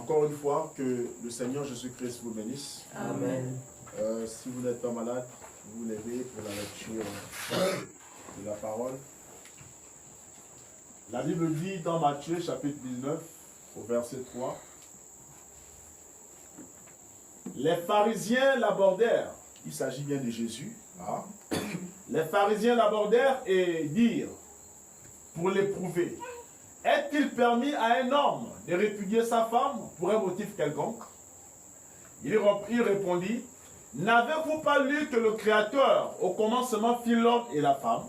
encore une fois, que le Seigneur Jésus-Christ vous bénisse. Amen. Si vous n'êtes pas malade, vous vous levez pour la lecture de la parole. La Bible dit dans Matthieu chapitre 19, au verset 3, les pharisiens l'abordèrent, il s'agit bien de Jésus, hein? Les pharisiens l'abordèrent et dirent, pour l'éprouver, est-il permis à un homme de répudier sa femme pour un motif quelconque? Il répondit, n'avez-vous pas lu que le Créateur au commencement fit l'homme et la femme?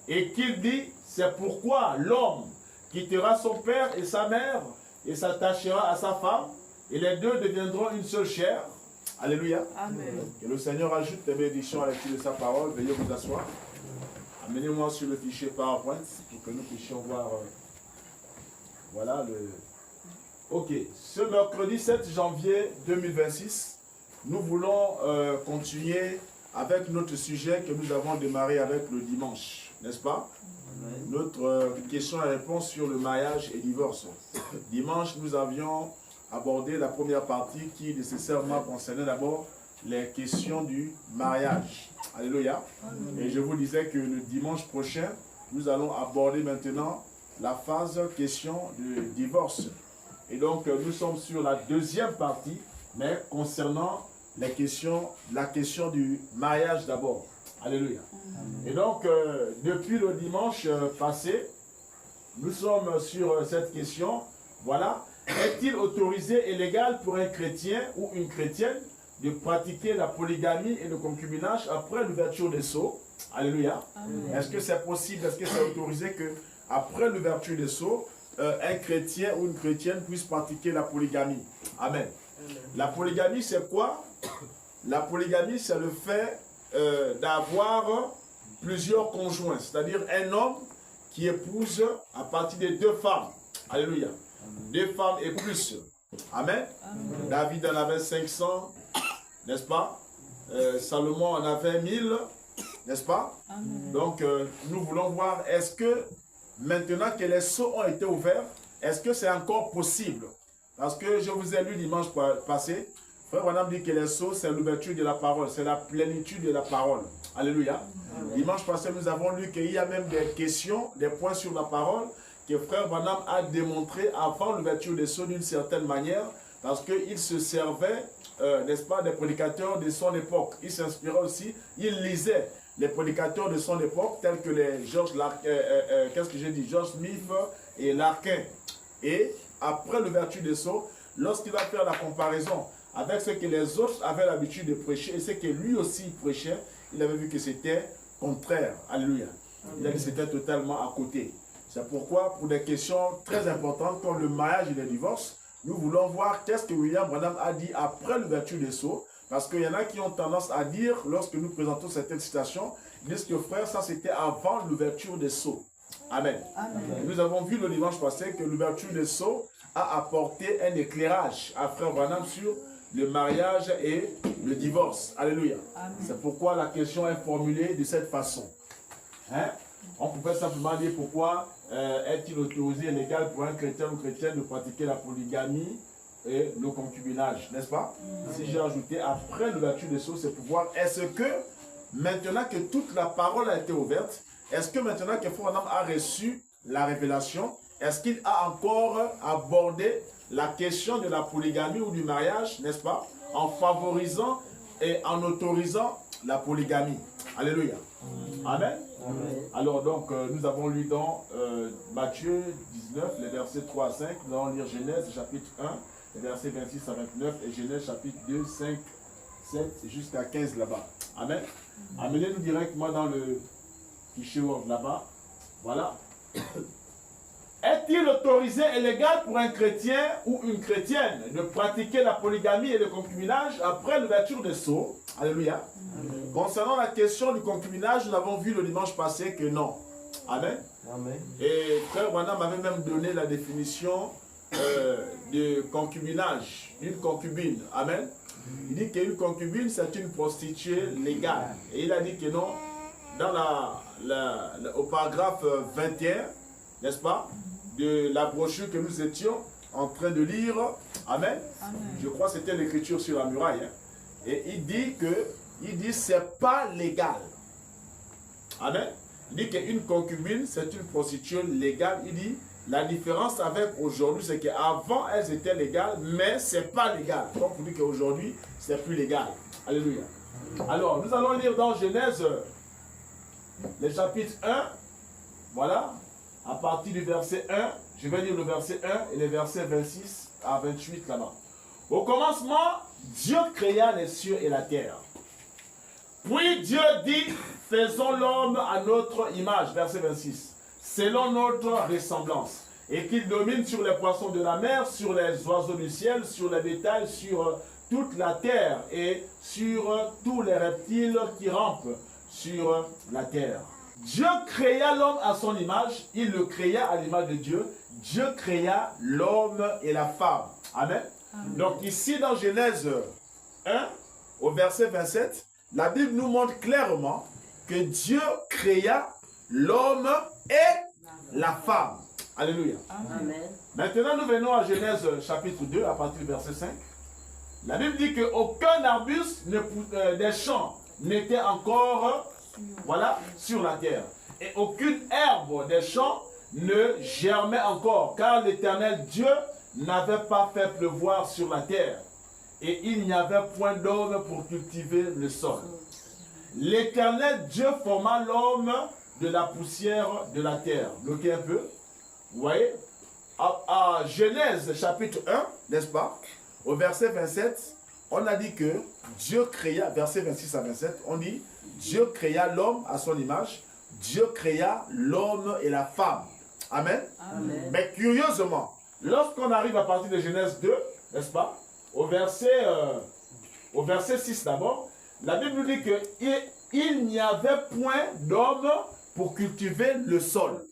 Et qu'il dit, c'est pourquoi l'homme quittera son père et sa mère et s'attachera à sa femme, et les deux deviendront une seule chair. Alléluia. Amen. Que le Seigneur ajoute des bénédictions à la lecture de sa parole. Veuillez vous asseoir. Amenez-moi sur le fichier PowerPoint pour que nous puissions voir. Voilà le. Ok. Ce mercredi 7 janvier 2026, nous voulons continuer avec notre sujet que nous avons démarré avec le dimanche, n'est-ce pas? Amen. Notre question et réponse sur le mariage et divorce. Dimanche, nous avions abordé la première partie qui nécessairement concernait d'abord les questions du mariage. Alléluia. Amen. Et je vous disais que le dimanche prochain, nous allons aborder maintenant la phase question du divorce. Et donc, nous sommes sur la deuxième partie, mais concernant la question du mariage d'abord. Alléluia. Amen. Et donc, depuis le dimanche passé, nous sommes sur cette question. Voilà. Est-il autorisé et légal pour un chrétien ou une chrétienne de pratiquer la polygamie et le concubinage après l'ouverture des sceaux? Alléluia. Est-ce que c'est possible, est-ce que c'est autorisé que après l'ouverture des sceaux, un chrétien ou une chrétienne puisse pratiquer la polygamie? Amen. La polygamie, c'est quoi? La polygamie, c'est le fait d'avoir plusieurs conjoints, c'est-à-dire un homme qui épouse à partir de deux femmes. Alléluia. Deux femmes et plus. Amen. Amen. David en avait 500, n'est-ce pas? Salomon en avait 1000, n'est-ce pas? Amen. Donc, nous voulons voir, est-ce que maintenant que les sceaux ont été ouverts, est-ce que c'est encore possible? Parce que je vous ai lu dimanche passé, Frère Branham dit que les sceaux, c'est l'ouverture de la parole, c'est la plénitude de la parole. Alléluia. Amen. Dimanche passé, nous avons lu qu'il y a même des questions, des points sur la parole, que Frère Branham a démontré avant l'ouverture des sceaux d'une certaine manière, parce qu'il se servait, n'est-ce pas, des prédicateurs de son époque. Il s'inspirait aussi, il lisait les prédicateurs de son époque, tels que les George Smith et Larkin. Et après l'ouverture des sceaux, lorsqu'il va faire la comparaison avec ce que les autres avaient l'habitude de prêcher et ce que lui aussi prêchait, il avait vu que c'était contraire. Alléluia. Il a dit que c'était totalement à côté. C'est pourquoi, pour des questions très importantes comme le mariage et le divorce, nous voulons voir qu'est-ce que William Branham a dit après l'ouverture des sceaux. Parce qu'il y en a qui ont tendance à dire, lorsque nous présentons certaines citations, ils disent que frère, ça c'était avant l'ouverture des sceaux. Amen. Amen. Nous avons vu le dimanche passé que l'ouverture des sceaux a apporté un éclairage à frère Branham sur le mariage et le divorce. Alléluia. C'est pourquoi la question est formulée de cette façon. Hein? On pouvait simplement dire pourquoi est-il autorisé et légal pour un chrétien ou chrétienne de pratiquer la polygamie et le concubinage, n'est-ce pas? Si j'ai ajouté après l'ouverture des sceaux, c'est pour voir, est-ce que maintenant que toute la parole a été ouverte, est-ce que maintenant que Frère Branham a reçu la révélation, est-ce qu'il a encore abordé la question de la polygamie ou du mariage, n'est-ce pas? En favorisant et en autorisant la polygamie. Alléluia. Amen. Amen. Alors donc, nous avons lu dans Matthieu 19, les versets 3 à 5. Nous allons lire Genèse chapitre 1, les versets 26 à 29, et Genèse chapitre 2, 5, 7 jusqu'à 15 là-bas. Amen. Amenez-nous directement dans le fichier Word là-bas. Voilà. Est-il autorisé et légal pour un chrétien ou une chrétienne de pratiquer la polygamie et le concubinage après l'ouverture des sceaux? Alléluia. Amen. Concernant la question du concubinage, nous avons vu le dimanche passé que non. Amen. Amen. Et Frère Branham avait même donné la définition de concubinage, une concubine. Amen. Il dit qu'une concubine, c'est une prostituée légale. Et il a dit que non, dans au paragraphe 21, n'est-ce pas, de la brochure que nous étions, en train de lire. Amen. Amen. Je crois que c'était l'écriture sur la muraille. Hein. Et il dit c'est pas légal. Amen. Il dit qu'une concubine, c'est une prostituée légale. Il dit, la différence avec aujourd'hui, c'est qu'avant, elles étaient légales, mais c'est pas légal. Donc, il dit qu'aujourd'hui, c'est plus légal. Alléluia. Alors, nous allons lire dans Genèse, le chapitre 1. Voilà. À partir du verset 1, je vais lire le verset 1 et les versets 26 à 28 là-bas. Au commencement, Dieu créa les cieux et la terre. Puis Dieu dit, faisons l'homme à notre image, verset 26, selon notre ressemblance, et qu'il domine sur les poissons de la mer, sur les oiseaux du ciel, sur les bétails, sur toute la terre et sur tous les reptiles qui rampent sur la terre. Dieu créa l'homme à son image, il le créa à l'image de Dieu. Dieu créa l'homme et la femme. Amen. Amen. Donc ici dans Genèse 1, au verset 27, la Bible nous montre clairement que Dieu créa l'homme et la femme. Alléluia. Amen. Maintenant nous venons à Genèse chapitre 2, à partir du verset 5. La Bible dit qu'aucun arbuste des champs n'était encore sur la terre. Et aucune herbe des champs ne germait encore, car l'Éternel Dieu n'avait pas fait pleuvoir sur la terre. Et il n'y avait point d'homme pour cultiver le sol. L'Éternel Dieu forma l'homme de la poussière de la terre. Bloquez un peu. Vous voyez? À Genèse chapitre 1, n'est-ce pas? Au verset 27, on a dit que Dieu créa, verset 26 à 27, on dit Dieu créa l'homme à son image, Dieu créa l'homme et la femme. Amen. Amen. Mais curieusement, lorsqu'on arrive à partir de Genèse 2, n'est-ce pas, au verset 6 d'abord, la Bible nous dit qu'il n'y avait point d'homme pour cultiver le sol.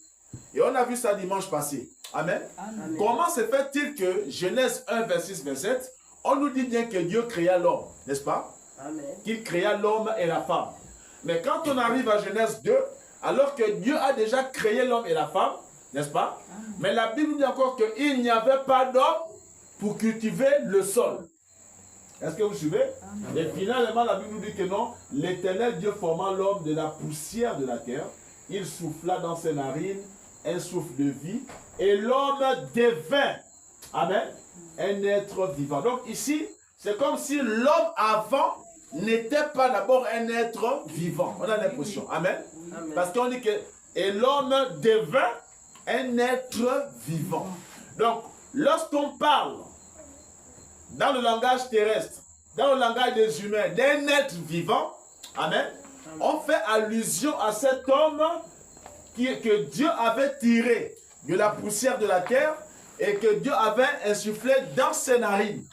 Et on a vu ça dimanche passé. Amen. Amen. Comment se fait-il que Genèse 1, 26, 27, on nous dit bien que Dieu créa l'homme, n'est-ce pas? Qu'il créa l'homme et la femme. Mais quand on arrive à Genèse 2, alors que Dieu a déjà créé l'homme et la femme, n'est-ce pas? Amen. Mais la Bible dit encore qu'il n'y avait pas d'homme pour cultiver le sol. Est-ce que vous suivez? Amen. Et finalement, la Bible nous dit que non, l'Éternel Dieu forma l'homme de la poussière de la terre. Il souffla dans ses narines un souffle de vie, et l'homme devint, amen, un être vivant. Donc ici, c'est comme si l'homme avant n'était pas d'abord un être vivant. On a l'impression, amen. Amen. Parce qu'on dit que, et l'homme devint un être vivant. Donc, lorsqu'on parle dans le langage terrestre, dans le langage des humains, d'un être vivant, amen, on fait allusion à cet homme que Dieu avait tiré de la poussière de la terre et que Dieu avait insufflé dans ses narines.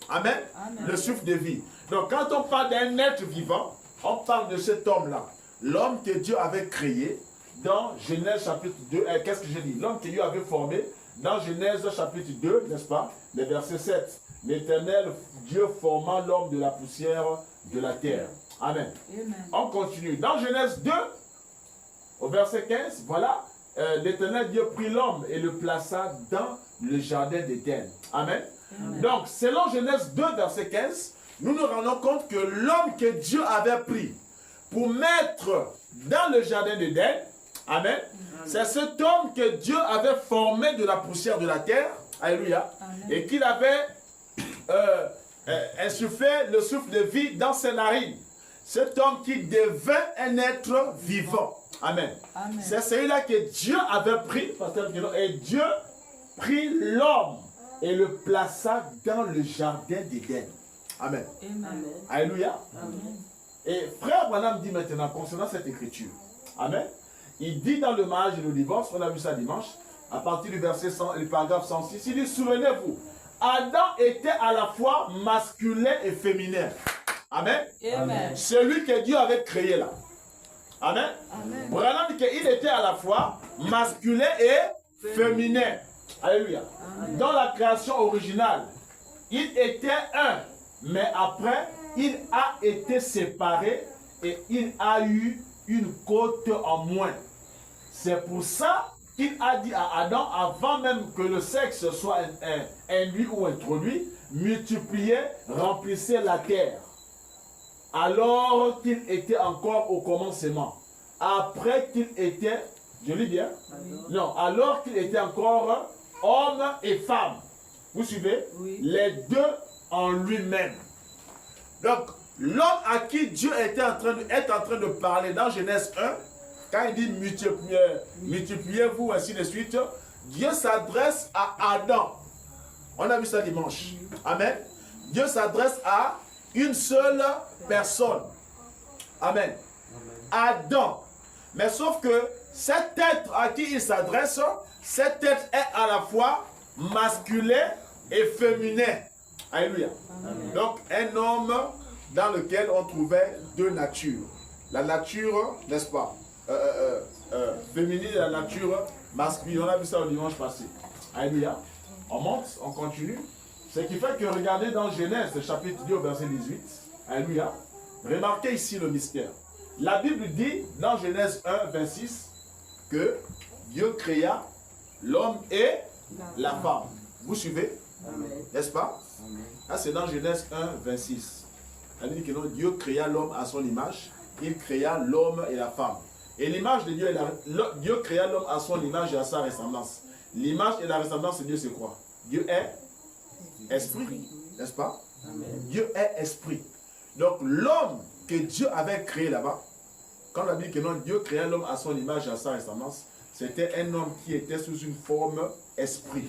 Amen. Amen. Le souffle de vie. Donc quand on parle d'un être vivant, on parle de cet homme-là. L'homme que Dieu avait créé dans Genèse chapitre 2. Qu'est-ce que j'ai dit? L'homme que Dieu avait formé dans Genèse chapitre 2, n'est-ce pas? Le verset 7. L'Éternel Dieu forma l'homme de la poussière de la terre. Amen. Amen. On continue. Dans Genèse 2, au verset 15, voilà, l'Éternel Dieu prit l'homme et le plaça dans le jardin d'Éden. Amen. Amen. Donc, selon Genèse 2, verset 15, nous nous rendons compte que l'homme que Dieu avait pris pour mettre dans le jardin d'Éden, amen, c'est cet homme que Dieu avait formé de la poussière de la terre, alléluia, amen, et qu'il avait insufflé le souffle de vie dans ses narines. Cet homme qui devint un être vivant. Amen. Amen. C'est celui-là que Dieu avait pris, et Dieu prit l'homme et le plaça dans le jardin d'Éden. Amen. Amen. Alléluia. Amen. Et frère Branham dit maintenant concernant cette écriture. Amen. Il dit dans le mariage et le divorce, on a vu ça dimanche, à partir du verset 100, le paragraphe 106, il dit, souvenez-vous, Adam était à la fois masculin et féminin. Amen. Amen. Celui que Dieu avait créé là. Amen. Amen. Branham dit qu'il était à la fois masculin et féminin. Alléluia. Amen. Dans la création originale, il était un, mais après, il a été séparé et il a eu une côte en moins. C'est pour ça qu'il a dit à Adam, avant même que le sexe soit induit ou introduit, multipliez, remplissez la terre. Alors qu'il était encore au commencement. Après qu'il était, je lis bien? Non, alors qu'il était encore homme et femme. Vous suivez? Oui. Les deux en lui-même. Donc, l'homme à qui Dieu est en train de parler dans Genèse 1, quand il dit multipliez-vous, ainsi de suite, Dieu s'adresse à Adam. On a vu ça dimanche. Amen. Dieu s'adresse à une seule personne. Amen. Adam. Mais sauf que cet être à qui il s'adresse, cet être est à la fois masculin et féminin. Alléluia. Donc, un homme dans lequel on trouvait deux natures. La nature, n'est-ce pas, féminine et la nature masculine. On a vu ça le dimanche passé. Alléluia. On monte, on continue. Ce qui fait que, regardez dans Genèse, chapitre 2, verset 18. Alléluia. Remarquez ici le mystère. La Bible dit, dans Genèse 1, 26, que Dieu créa l'homme et la femme. Vous suivez? N'est-ce pas? Là, c'est dans Genèse 1, 26. Elle dit que non, Dieu créa l'homme à son image. Il créa l'homme et la femme. Et l'image de Dieu, Dieu créa l'homme à son image et à sa ressemblance. L'image et la ressemblance de Dieu, c'est quoi? Dieu est esprit, n'est-ce pas? Dieu est esprit. Donc l'homme que Dieu avait créé là-bas, quand on a dit que non, Dieu créa l'homme à son image et à sa ressemblance, c'était un homme qui était sous une forme esprit.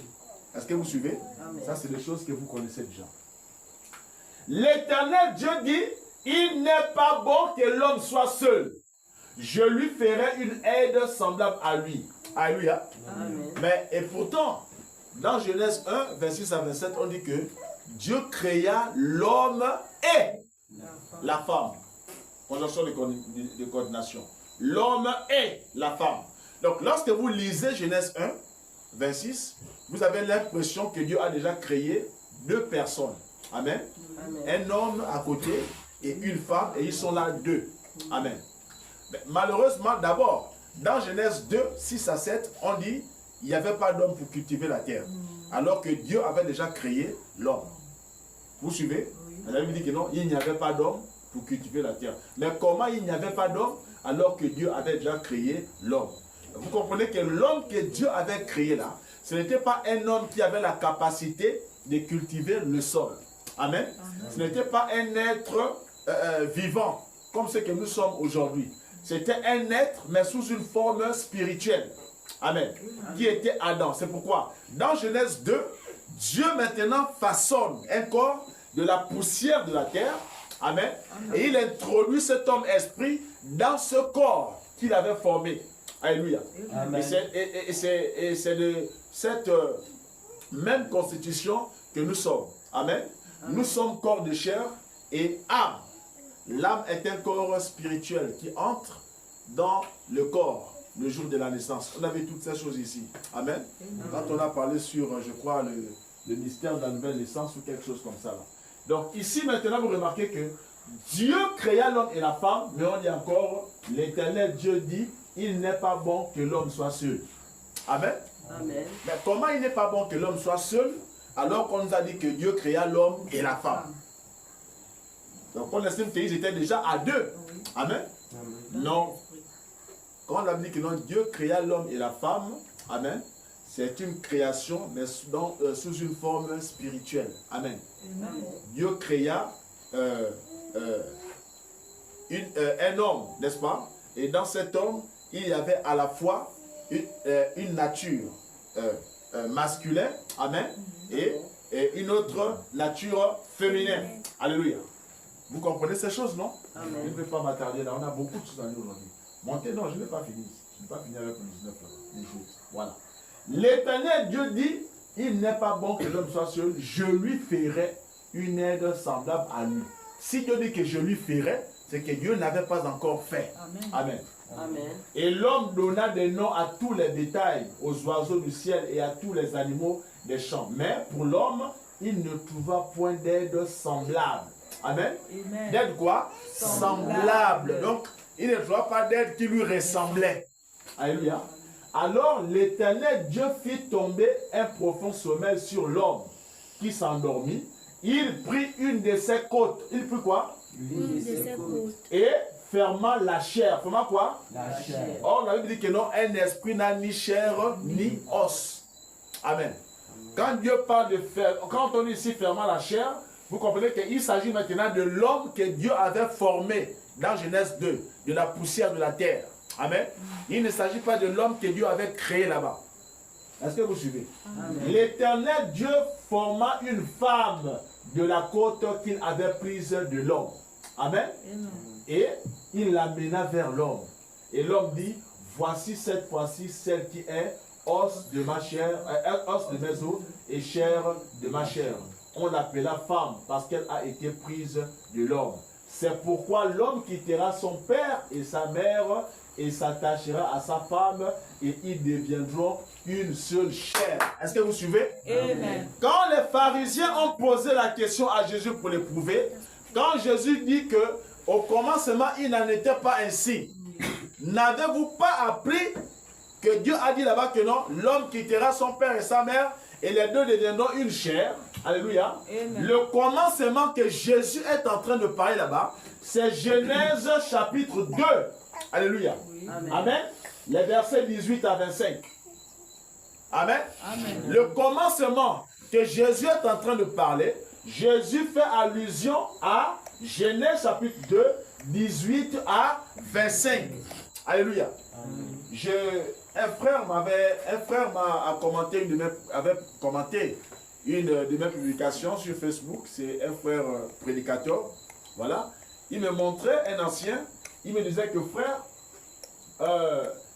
Est-ce que vous suivez? Ça, c'est des choses que vous connaissez déjà. L'Éternel Dieu dit, il n'est pas bon que l'homme soit seul. Je lui ferai une aide semblable à lui. Alléluia. Mais, et pourtant, dans Genèse 1, 26 à 27, on dit que Dieu créa l'homme et la femme. Conjonction de coordination. L'homme et la femme. Donc, lorsque vous lisez Genèse 1, 26, vous avez l'impression que Dieu a déjà créé deux personnes. Amen. Un homme à côté et une femme, et ils sont là deux. Amen. Mais malheureusement, d'abord, dans Genèse 2, 6 à 7, on dit il n'y avait pas d'homme pour cultiver la terre. Alors que Dieu avait déjà créé l'homme. Vous suivez? La Bible dit que non, il n'y avait pas d'homme pour cultiver la terre. Mais comment il n'y avait pas d'homme alors que Dieu avait déjà créé l'homme? Vous comprenez que l'homme que Dieu avait créé là, ce n'était pas un homme qui avait la capacité de cultiver le sol. Amen. Ce n'était pas un être vivant comme ce que nous sommes aujourd'hui. C'était un être, mais sous une forme spirituelle. Amen. Qui était Adam. C'est pourquoi, dans Genèse 2, Dieu maintenant façonne un corps de la poussière de la terre. Amen. Et il introduit cet homme esprit dans ce corps qu'il avait formé. Alléluia. Amen. Et c'est de cette même constitution que nous sommes. Amen. Nous sommes corps de chair et âme. L'âme est un corps spirituel qui entre dans le corps le jour de la naissance. On avait toutes ces choses ici. Amen. Quand on a parlé sur, je crois, le mystère de la nouvelle naissance ou quelque chose comme ça. Là. Donc ici maintenant, vous remarquez que Dieu créa l'homme et la femme, mais on dit encore, l'Éternel Dieu dit, il n'est pas bon que l'homme soit seul. Amen. Amen. Mais comment il n'est pas bon que l'homme soit seul, alors qu'on nous a dit que Dieu créa l'homme et la femme? Donc on estime qu'ils étaient déjà à deux. Amen. Non. Quand on a dit que non, Dieu créa l'homme et la femme, amen, c'est une création, mais sous une forme spirituelle. Amen. Dieu créa un homme, n'est-ce pas? Et dans cet homme, il y avait à la fois une nature masculine, amen, et une autre nature féminine. Alléluia. Vous comprenez ces choses, non? Amen. Je ne vais pas m'attarder là, on a beaucoup de choses à dire aujourd'hui. Montez, non, je n'ai pas fini. Je n'ai pas fini avec le 19 là. Voilà. L'Éternel Dieu dit, il n'est pas bon que l'homme soit seul, je lui ferai une aide semblable à lui. Si Dieu dit que je lui ferai, c'est que Dieu n'avait pas encore fait. Amen. Amen. Amen. Et l'homme donna des noms à tous les détails, aux oiseaux du ciel et à tous les animaux des champs. Mais pour l'homme, il ne trouva point d'aide semblable. Amen. D'aide quoi? Semblable. Donc, il ne trouva pas d'aide qui lui ressemblait. Alléluia. Alors l'Éternel Dieu fit tomber un profond sommeil sur l'homme qui s'endormit. Il prit une de ses côtes. Il prit quoi? Une de ses côtes. Et ferma la chair. Ferma quoi? La chair. Or, on avait dit que non, un esprit n'a ni chair ni os. Amen. Quand Dieu parle de faire, quand on dit ici ferma la chair, vous comprenez qu'il s'agit maintenant de l'homme que Dieu avait formé dans Genèse 2, de la poussière de la terre. Amen. Il ne s'agit pas de l'homme que Dieu avait créé là-bas. Est-ce que vous suivez? L'Éternel Dieu forma une femme de la côte qu'il avait prise de l'homme. Amen. Et il l'amena vers l'homme. Et l'homme dit, voici cette fois-ci celle qui est os de ma chair, os de mes os et chair de ma chair. On l'appela femme parce qu'elle a été prise de l'homme. C'est pourquoi l'homme quittera son père et sa mère et s'attachera à sa femme et ils deviendront une seule chair. Est-ce que vous suivez? Amen. Quand les pharisiens ont posé la question à Jésus pour l'éprouver, quand Jésus dit que au commencement il n'en était pas ainsi, n'avez-vous pas appris que Dieu a dit là-bas que non, l'homme quittera son père et sa mère et les deux deviendront une chair? Alléluia. Amen. Le commencement que Jésus est en train de parler là-bas, c'est Genèse chapitre 2. Alléluia. Amen. Amen. Les versets 18 à 25. Amen. Amen. Le commencement que Jésus est en train de parler, Jésus fait allusion à Genèse chapitre 2, 18 à 25. Alléluia. Un frère m'a commenté avait commenté une de mes publications sur Facebook. C'est un frère prédicateur. Voilà. Il me montrait un ancien. Il me disait que frère,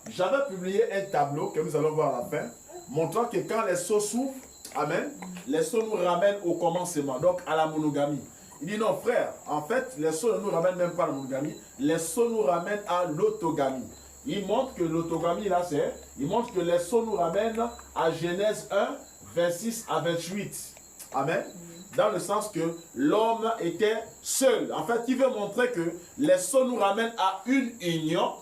j'avais publié un tableau que nous allons voir à la fin, montrant que quand les seaux s'ouvrent, amen, les seaux nous ramènent au commencement, donc à la monogamie. Il dit non frère, en fait, les seaux ne nous ramènent même pas à la monogamie, les seaux nous ramènent à l'autogamie. Il montre que l'autogamie là c'est, il montre que les seaux nous ramènent à Genèse 1, 26 à 28. Amen. Dans le sens que l'homme était seul. En fait, il veut montrer que les sceaux nous ramènent à une union,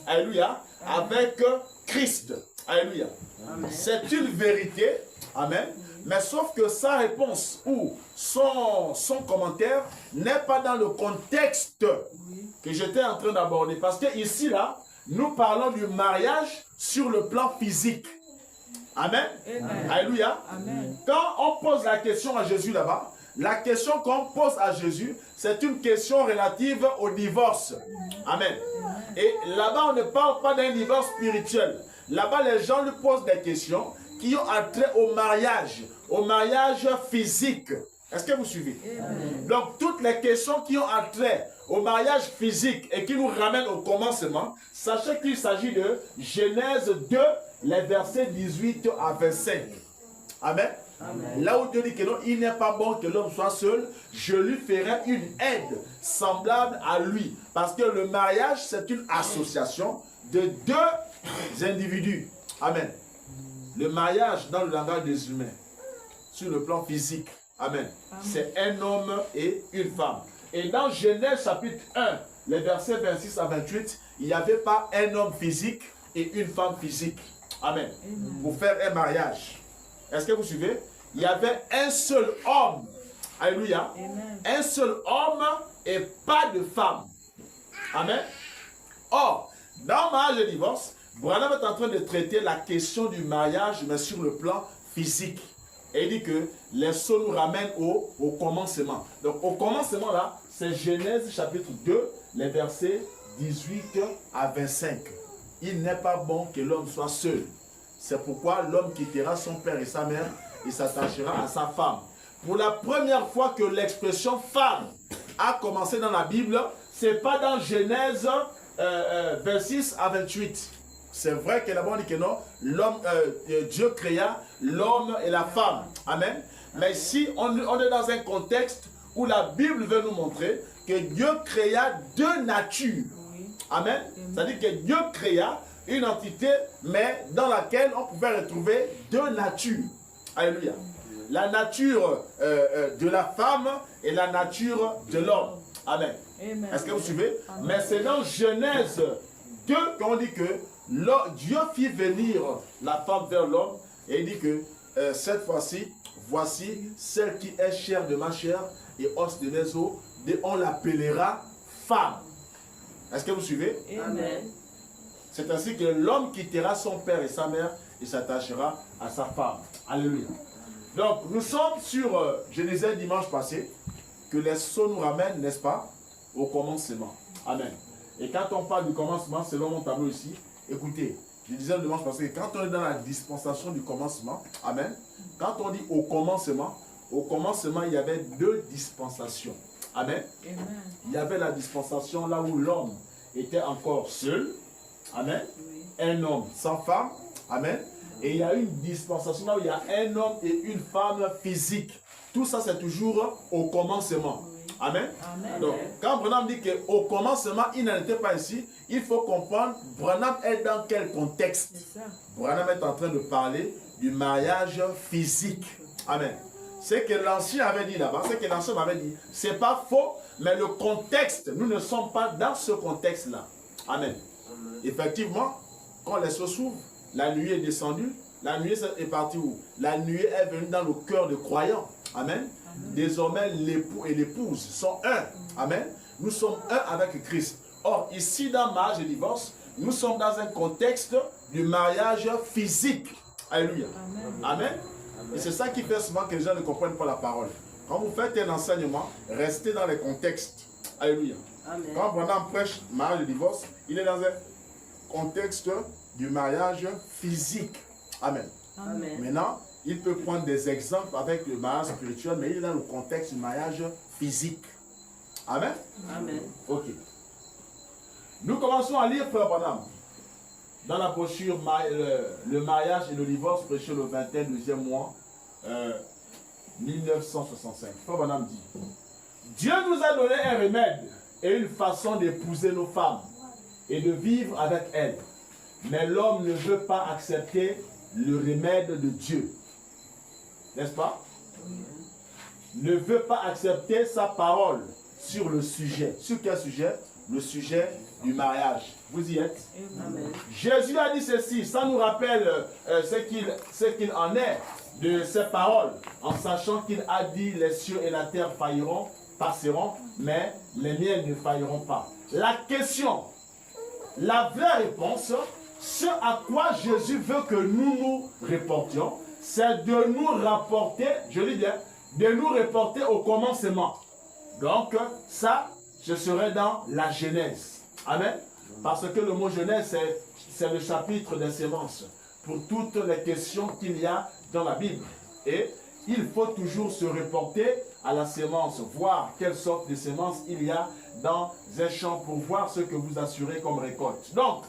alléluia, avec Christ. Alléluia. C'est une vérité, amen. Mais sauf que sa réponse ou son commentaire n'est pas dans le contexte que j'étais en train d'aborder. Parce que ici, là, nous parlons du mariage sur le plan physique. Amen. Amen. Alléluia. Amen. Quand on pose la question à Jésus là-bas, la question qu'on pose à Jésus, c'est une question relative au divorce. Amen. Et là-bas, on ne parle pas d'un divorce spirituel. Là-bas, les gens lui posent des questions qui ont attrait au mariage physique. Est-ce que vous suivez? Amen. Donc, toutes les questions qui ont attrait au mariage physique et qui nous ramènent au commencement, sachez qu'il s'agit de Genèse 2, les versets 18 à 25. Amen. Amen. Là où Dieu dit que non, il n'est pas bon que l'homme soit seul, je lui ferai une aide semblable à lui. Parce que le mariage, c'est une association de deux individus. Amen. Le mariage dans le langage des humains, sur le plan physique, amen, c'est un homme et une femme. Et dans Genèse chapitre 1, les versets 26 à 28, il n'y avait pas un homme physique et une femme physique. Amen. Pour faire un mariage. Est-ce que vous suivez? Il y avait un seul homme. Alléluia. Un seul homme et pas de femme. Amen. Or, dans le mariage de divorce, Branham est en train de traiter la question du mariage, mais sur le plan physique. Et il dit que les sceaux nous ramènent au commencement. Donc, au commencement, là, c'est Genèse chapitre 2, les versets 18 à 25. Il n'est pas bon que l'homme soit seul. C'est pourquoi l'homme quittera son père et sa mère et s'attachera à sa femme. Pour la première fois que l'expression femme a commencé dans la Bible, ce n'est pas dans Genèse 26 à 28. C'est vrai que là-bas on dit que non, Dieu créa l'homme et la femme. Amen. Mais si on est dans un contexte où la Bible veut nous montrer que Dieu créa deux natures. Amen. C'est-à-dire que Dieu créa une entité, mais dans laquelle on pouvait retrouver deux natures. Alléluia. La nature de la femme et la nature de l'homme. Amen. Est-ce que vous suivez? Amen. Mais c'est dans Genèse 2 qu'on dit que Dieu fit venir la femme vers l'homme et il dit que cette fois-ci, voici celle qui est chair de ma chair et os de mes os, et on l'appellera femme. Est-ce que vous suivez? Amen. C'est ainsi que l'homme quittera son père et sa mère et s'attachera à sa femme. Alléluia. Donc, nous sommes sur, je disais dimanche passé, que les sceaux nous ramènent, n'est-ce pas, au commencement. Amen. Et quand on parle du commencement, selon mon tableau ici, écoutez, je disais le dimanche passé, quand on est dans la dispensation du commencement, amen, quand on dit au commencement, il y avait deux dispensations. Amen. Amen. Il y avait la dispensation là où l'homme était encore seul. Amen. Oui. Un homme sans femme. Amen. Et il y a une dispensation là où il y a un homme et une femme physique. Tout ça, c'est toujours au commencement. Oui. Amen. Amen. Donc, quand Branham dit qu'au commencement, il n'en était pas ici, il faut comprendre, Branham est dans quel contexte? C'est ça. Branham est en train de parler du mariage physique. Amen. C'est que l'ancien avait dit là-bas, c'est que l'ancien m'avait dit, c'est pas faux, mais le contexte, nous ne sommes pas dans ce contexte-là. Amen. Effectivement, quand les cieux s'ouvrent, la nuée est descendue. La nuée est partie où? La nuée est venue dans le cœur des croyants. Amen. Désormais, l'époux et l'épouse sont un. Amen. Nous sommes un avec Christ. Or, ici, dans mariage et divorce, nous sommes dans un contexte du mariage physique. Alléluia. Amen. Et c'est ça qui fait souvent que les gens ne comprennent pas la parole. Quand vous faites un enseignement, restez dans les contextes. Alléluia. Amen. Quand Branham prêche mariage et divorce, il est dans un contexte du mariage physique. Amen. Amen. Maintenant, il peut prendre des exemples avec le mariage spirituel, mais il est dans le contexte du mariage physique. Amen. Amen. Ok. Nous commençons à lire Frère Branham. Dans la brochure le mariage et le divorce, prêché le 21e mois 1965. Frère Branham dit: Dieu nous a donné un remède et une façon d'épouser nos femmes et de vivre avec elles. Mais l'homme ne veut pas accepter le remède de Dieu. N'est-ce pas? Ne veut pas accepter sa parole sur le sujet. Sur quel sujet? Le sujet du mariage. Vous y êtes? Amen. Jésus a dit ceci, ça nous rappelle ce qu'il en est de ses paroles, en sachant qu'il a dit: les cieux et la terre failliront, passeront, mais les miens ne failliront pas. La question, la vraie réponse, ce à quoi Jésus veut que nous nous reportions, c'est de nous rapporter, je dis bien, de nous reporter au commencement. Donc, ça, ce serait dans la Genèse. Amen. Parce que le mot Genèse, c'est le chapitre des sémences pour toutes les questions qu'il y a dans la Bible. Et il faut toujours se reporter à la sémence, voir quelle sorte de sémence il y a dans un champ pour voir ce que vous assurez comme récolte. Donc,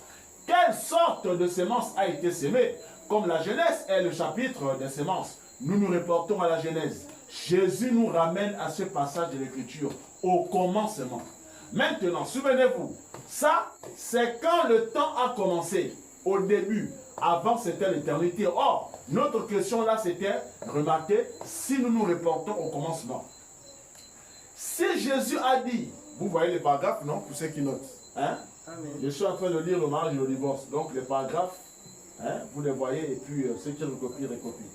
quelle sorte de sémence a été sémée? Comme la Genèse est le chapitre des sémences, nous nous reportons à la Genèse. Jésus nous ramène à ce passage de l'Écriture, au commencement. Maintenant, souvenez-vous, ça, c'est quand le temps a commencé. Au début, avant c'était l'éternité. Or, notre question là, c'était, remarquez, si nous nous reportons au commencement. Si Jésus a dit, vous voyez les paragraphes, non? Pour ceux qui notent. Hein? Amen. Je suis en train de lire le mariage et le divorce. Donc les paragraphes, hein, vous les voyez, et puis ceux qui recopient, recopient.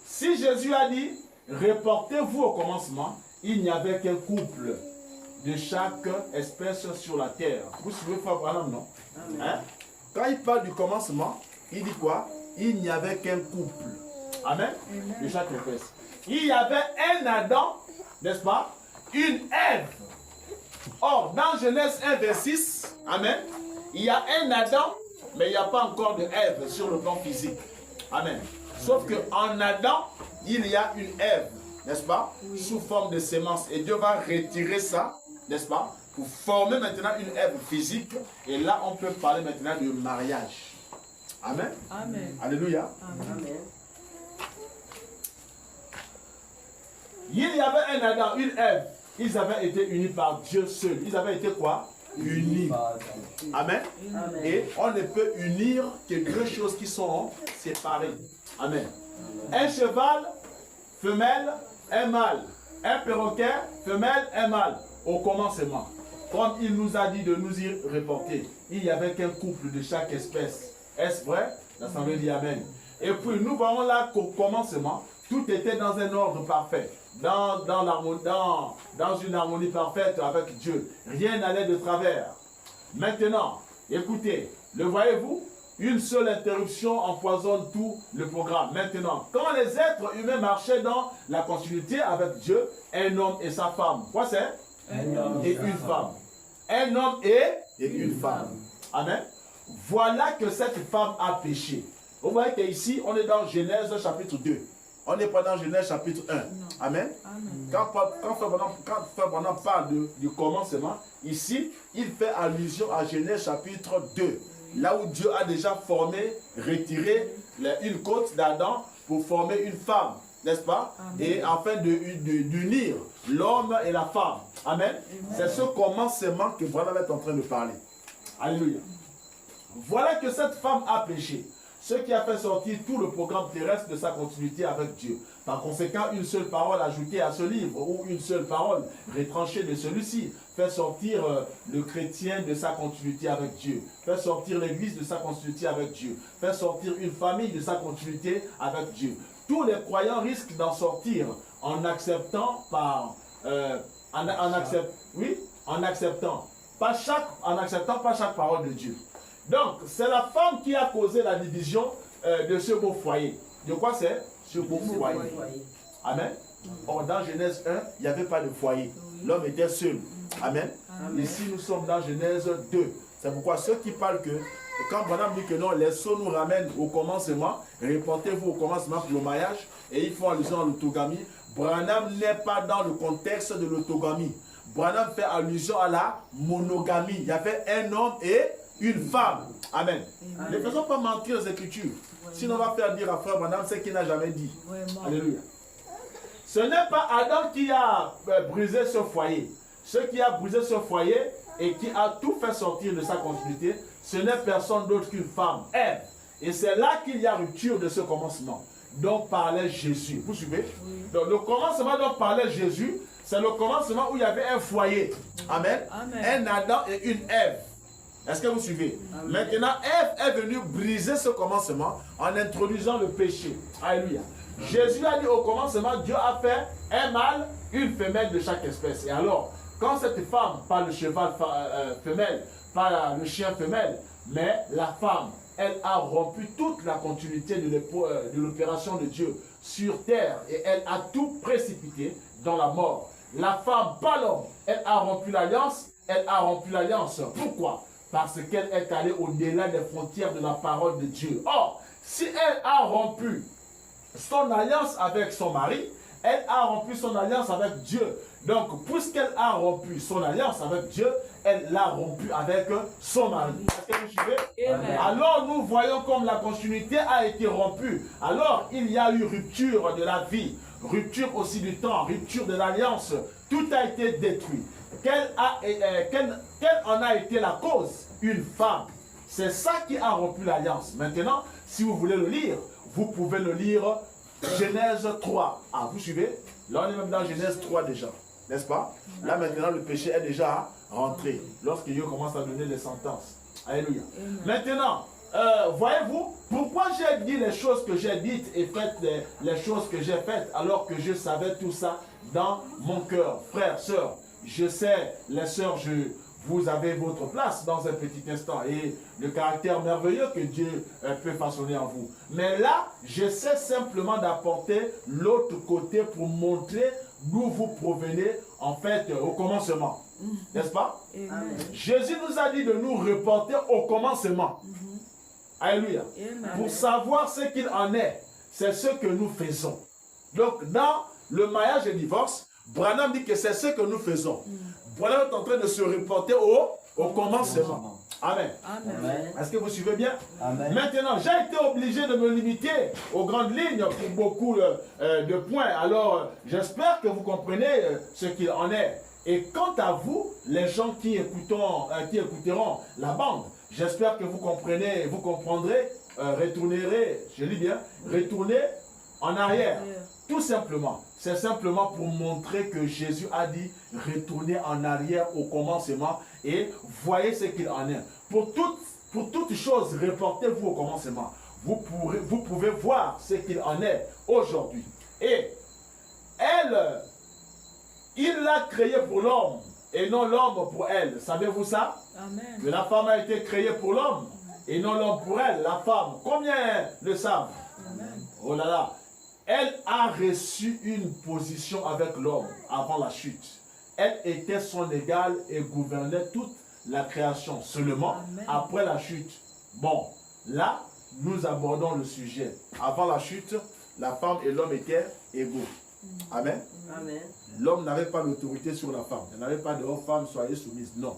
Si Jésus a dit, reportez-vous au commencement, il n'y avait qu'un couple de chaque espèce sur la terre. Vous suivez Frère Branham, non? Hein? Quand il parle du commencement, il dit quoi? Il n'y avait qu'un couple. Amen? De chaque espèce. Il y avait un Adam, n'est-ce pas? Une Ève. Or, dans Genèse 1, verset 6, amen, il y a un Adam, mais il n'y a pas encore de Ève sur le plan physique. Amen. Sauf qu'en Adam, il y a une Ève, n'est-ce pas? Sous forme de sémence. Et Dieu va retirer ça, n'est-ce pas? Pour former maintenant une Ève physique. Et là, on peut parler maintenant de mariage. Amen. Amen. Alléluia. Amen. Il y avait un Adam, une Ève. Ils avaient été unis par Dieu seul. Ils avaient été quoi? Unis. Amen. Amen. Et on ne peut unir que deux choses qui sont séparées. Amen. Un cheval, femelle, un mâle. Un perroquet, femelle, un mâle. Au commencement. Comme il nous a dit de nous y reporter, il n'y avait qu'un couple de chaque espèce Est-ce vrai? L'Assemblée dit Amen. Et puis nous voyons là qu'au commencement, tout était dans un ordre parfait, dans une harmonie parfaite avec Dieu. Rien n'allait de travers. Maintenant, écoutez, le voyez-vous? Une seule interruption empoisonne tout le programme. Maintenant, quand les êtres humains marchaient dans la continuité avec Dieu, un homme et sa femme. Quoi c'est? Un homme et une femme. Un homme et une femme. Amen. Voilà que cette femme a péché. Vous voyez qu'ici, on est dans Genèse chapitre 2. On n'est pas dans Genèse chapitre 1. Amen. Quand Frère Branham parle du commencement, ici, il fait allusion à Genèse chapitre 2. Là où Dieu a déjà formé, retiré une côte d'Adam pour former une femme, n'est-ce pas? Amen. Et afin d'unir l'homme et la femme. Amen. C'est ce commencement que Branham est en train de parler. Alléluia. Voilà que cette femme a péché, ce qui a fait sortir tout le programme terrestre de sa continuité avec Dieu. Par conséquent, une seule parole ajoutée à ce livre, ou une seule parole retranchée de celui-ci, fait sortir le chrétien de sa continuité avec Dieu, fait sortir l'église de sa continuité avec Dieu, fait sortir une famille de sa continuité avec Dieu. Tous les croyants risquent d'en sortir en acceptant en acceptant pas chaque parole de Dieu. Donc, c'est la femme qui a causé la division de ce beau foyer. De quoi c'est? Ce beau foyer. Amen. Or, dans Genèse 1, il n'y avait pas de foyer. L'homme était seul. Amen. Ici, nous sommes dans Genèse 2. C'est pourquoi ceux qui parlent que, quand Branham dit que non, les sceaux nous ramènent au commencement, reportez-vous au commencement pour le mariage, et ils font allusion à l'autogamie. Branham n'est pas dans le contexte de l'autogamie. Branham fait allusion à la monogamie. Il y avait un homme et une femme. Amen. Ne faisons pas mentir les Écritures. Sinon, on va faire dire à Frère Branham ce qu'il n'a jamais dit. Alléluia. Ce n'est pas Adam qui a brisé ce foyer. Ce qui a brisé ce foyer et qui a tout fait sortir de sa continuité, ce n'est personne d'autre qu'une femme, Ève. Et c'est là qu'il y a rupture de ce commencement dont parlait Jésus. Vous suivez? Donc le commencement dont parlait Jésus, c'est le commencement où il y avait un foyer. Amen. Un Adam et une Ève. Est-ce que vous suivez? Maintenant, Ève est venue briser ce commencement en introduisant le péché. Alléluia. Jésus a dit au commencement, Dieu a fait un mâle, une femelle de chaque espèce. Et alors, quand cette femme, pas le cheval femelle, pas le chien femelle, mais la femme, elle a rompu toute la continuité de l'opération de Dieu sur terre et elle a tout précipité dans la mort. La femme, pas l'homme, elle a rompu l'alliance. Elle a rompu l'alliance. Pourquoi? Parce qu'elle est allée au-delà des frontières de la parole de Dieu. Or, si elle a rompu son alliance avec son mari, elle a rompu son alliance avec Dieu. Donc, puisqu'elle a rompu son alliance avec Dieu, elle l'a rompu avec son mari. Est-ce que vous suivez? Amen. Alors, nous voyons comme la continuité a été rompue. Alors, il y a eu rupture de la vie, rupture aussi du temps, rupture de l'alliance. Tout a été détruit. Quelle en a été la cause? Une femme. C'est ça qui a rompu l'alliance. Maintenant, si vous voulez le lire, vous pouvez le lire Genèse 3. Ah, vous suivez? Là, on est même dans Genèse 3 déjà. N'est-ce pas? Là, maintenant, le péché est déjà rentré. Lorsque Dieu commence à donner les sentences. Alléluia. Maintenant, voyez-vous, pourquoi j'ai dit les choses que j'ai dites et fait les choses que j'ai faites alors que je savais tout ça dans mon cœur? Frères, sœurs, je sais, les sœurs, vous avez votre place dans un petit instant et le caractère merveilleux que Dieu peut façonner en vous. Mais là, j'essaie simplement d'apporter l'autre côté pour montrer d'où vous provenez en fait au commencement. N'est-ce pas? Amen. Jésus nous a dit de nous reporter au commencement. Alléluia. Pour savoir ce qu'il en est, c'est ce que nous faisons. Donc dans le mariage et le divorce, Branham dit que c'est ce que nous faisons. Branham est en train de se reporter au commencement. Amen. Amen. Est-ce que vous suivez bien? Amen. Maintenant, j'ai été obligé de me limiter aux grandes lignes pour beaucoup de points. Alors, j'espère que vous comprenez ce qu'il en est. Et quant à vous, les gens qui écouteront la bande, j'espère que vous comprenez, vous comprendrez, retournerez, je lis bien, retournez en arrière. Tout simplement. C'est simplement pour montrer que Jésus a dit retournez en arrière au commencement et voyez ce qu'il en est. Pour toute pour toute chose, reportez-vous au commencement. Vous pouvez voir ce qu'il en est aujourd'hui. Et il l'a créé pour l'homme et non l'homme pour elle. Savez-vous ça? Amen. Que la femme a été créée pour l'homme et non l'homme pour elle, la femme. Combien le savent? Amen. Oh là là. Elle a reçu une position avec l'homme avant la chute. Elle était son égale et gouvernait toute la création. Seulement, Amen. après la chute. Bon, là, nous abordons le sujet. Avant la chute, la femme et l'homme étaient égaux. Amen. Amen. L'homme n'avait pas l'autorité sur la femme. Il n'avait pas de « oh femme, soyez soumise ». Non.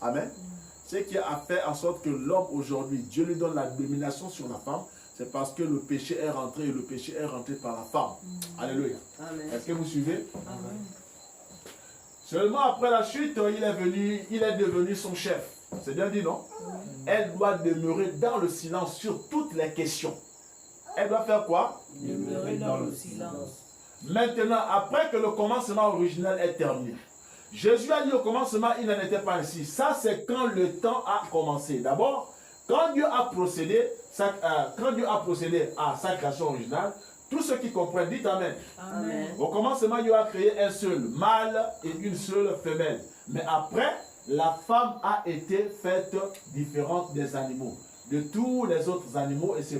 Amen. Ce qui a fait en sorte que l'homme aujourd'hui, Dieu lui donne la domination sur la femme, c'est parce que le péché est rentré et le péché est rentré par la femme. Alléluia. Est-ce que vous suivez? Amen. Seulement après la chute, il est devenu son chef. C'est bien dit, non? Elle doit demeurer dans le silence sur toutes les questions. Elle doit faire quoi? Demeurer dans le silence. Maintenant, après que le commencement original est terminé, Jésus a dit au commencement, il n'en était pas ainsi. Ça, c'est quand le temps a commencé. D'abord, quand Dieu a procédé à sa création originale, tous ceux qui comprennent, dites Amen. Amen. Au commencement, Dieu a créé un seul mâle et une seule femelle. Mais après, la femme a été faite différente des animaux, de tous les autres animaux, et ce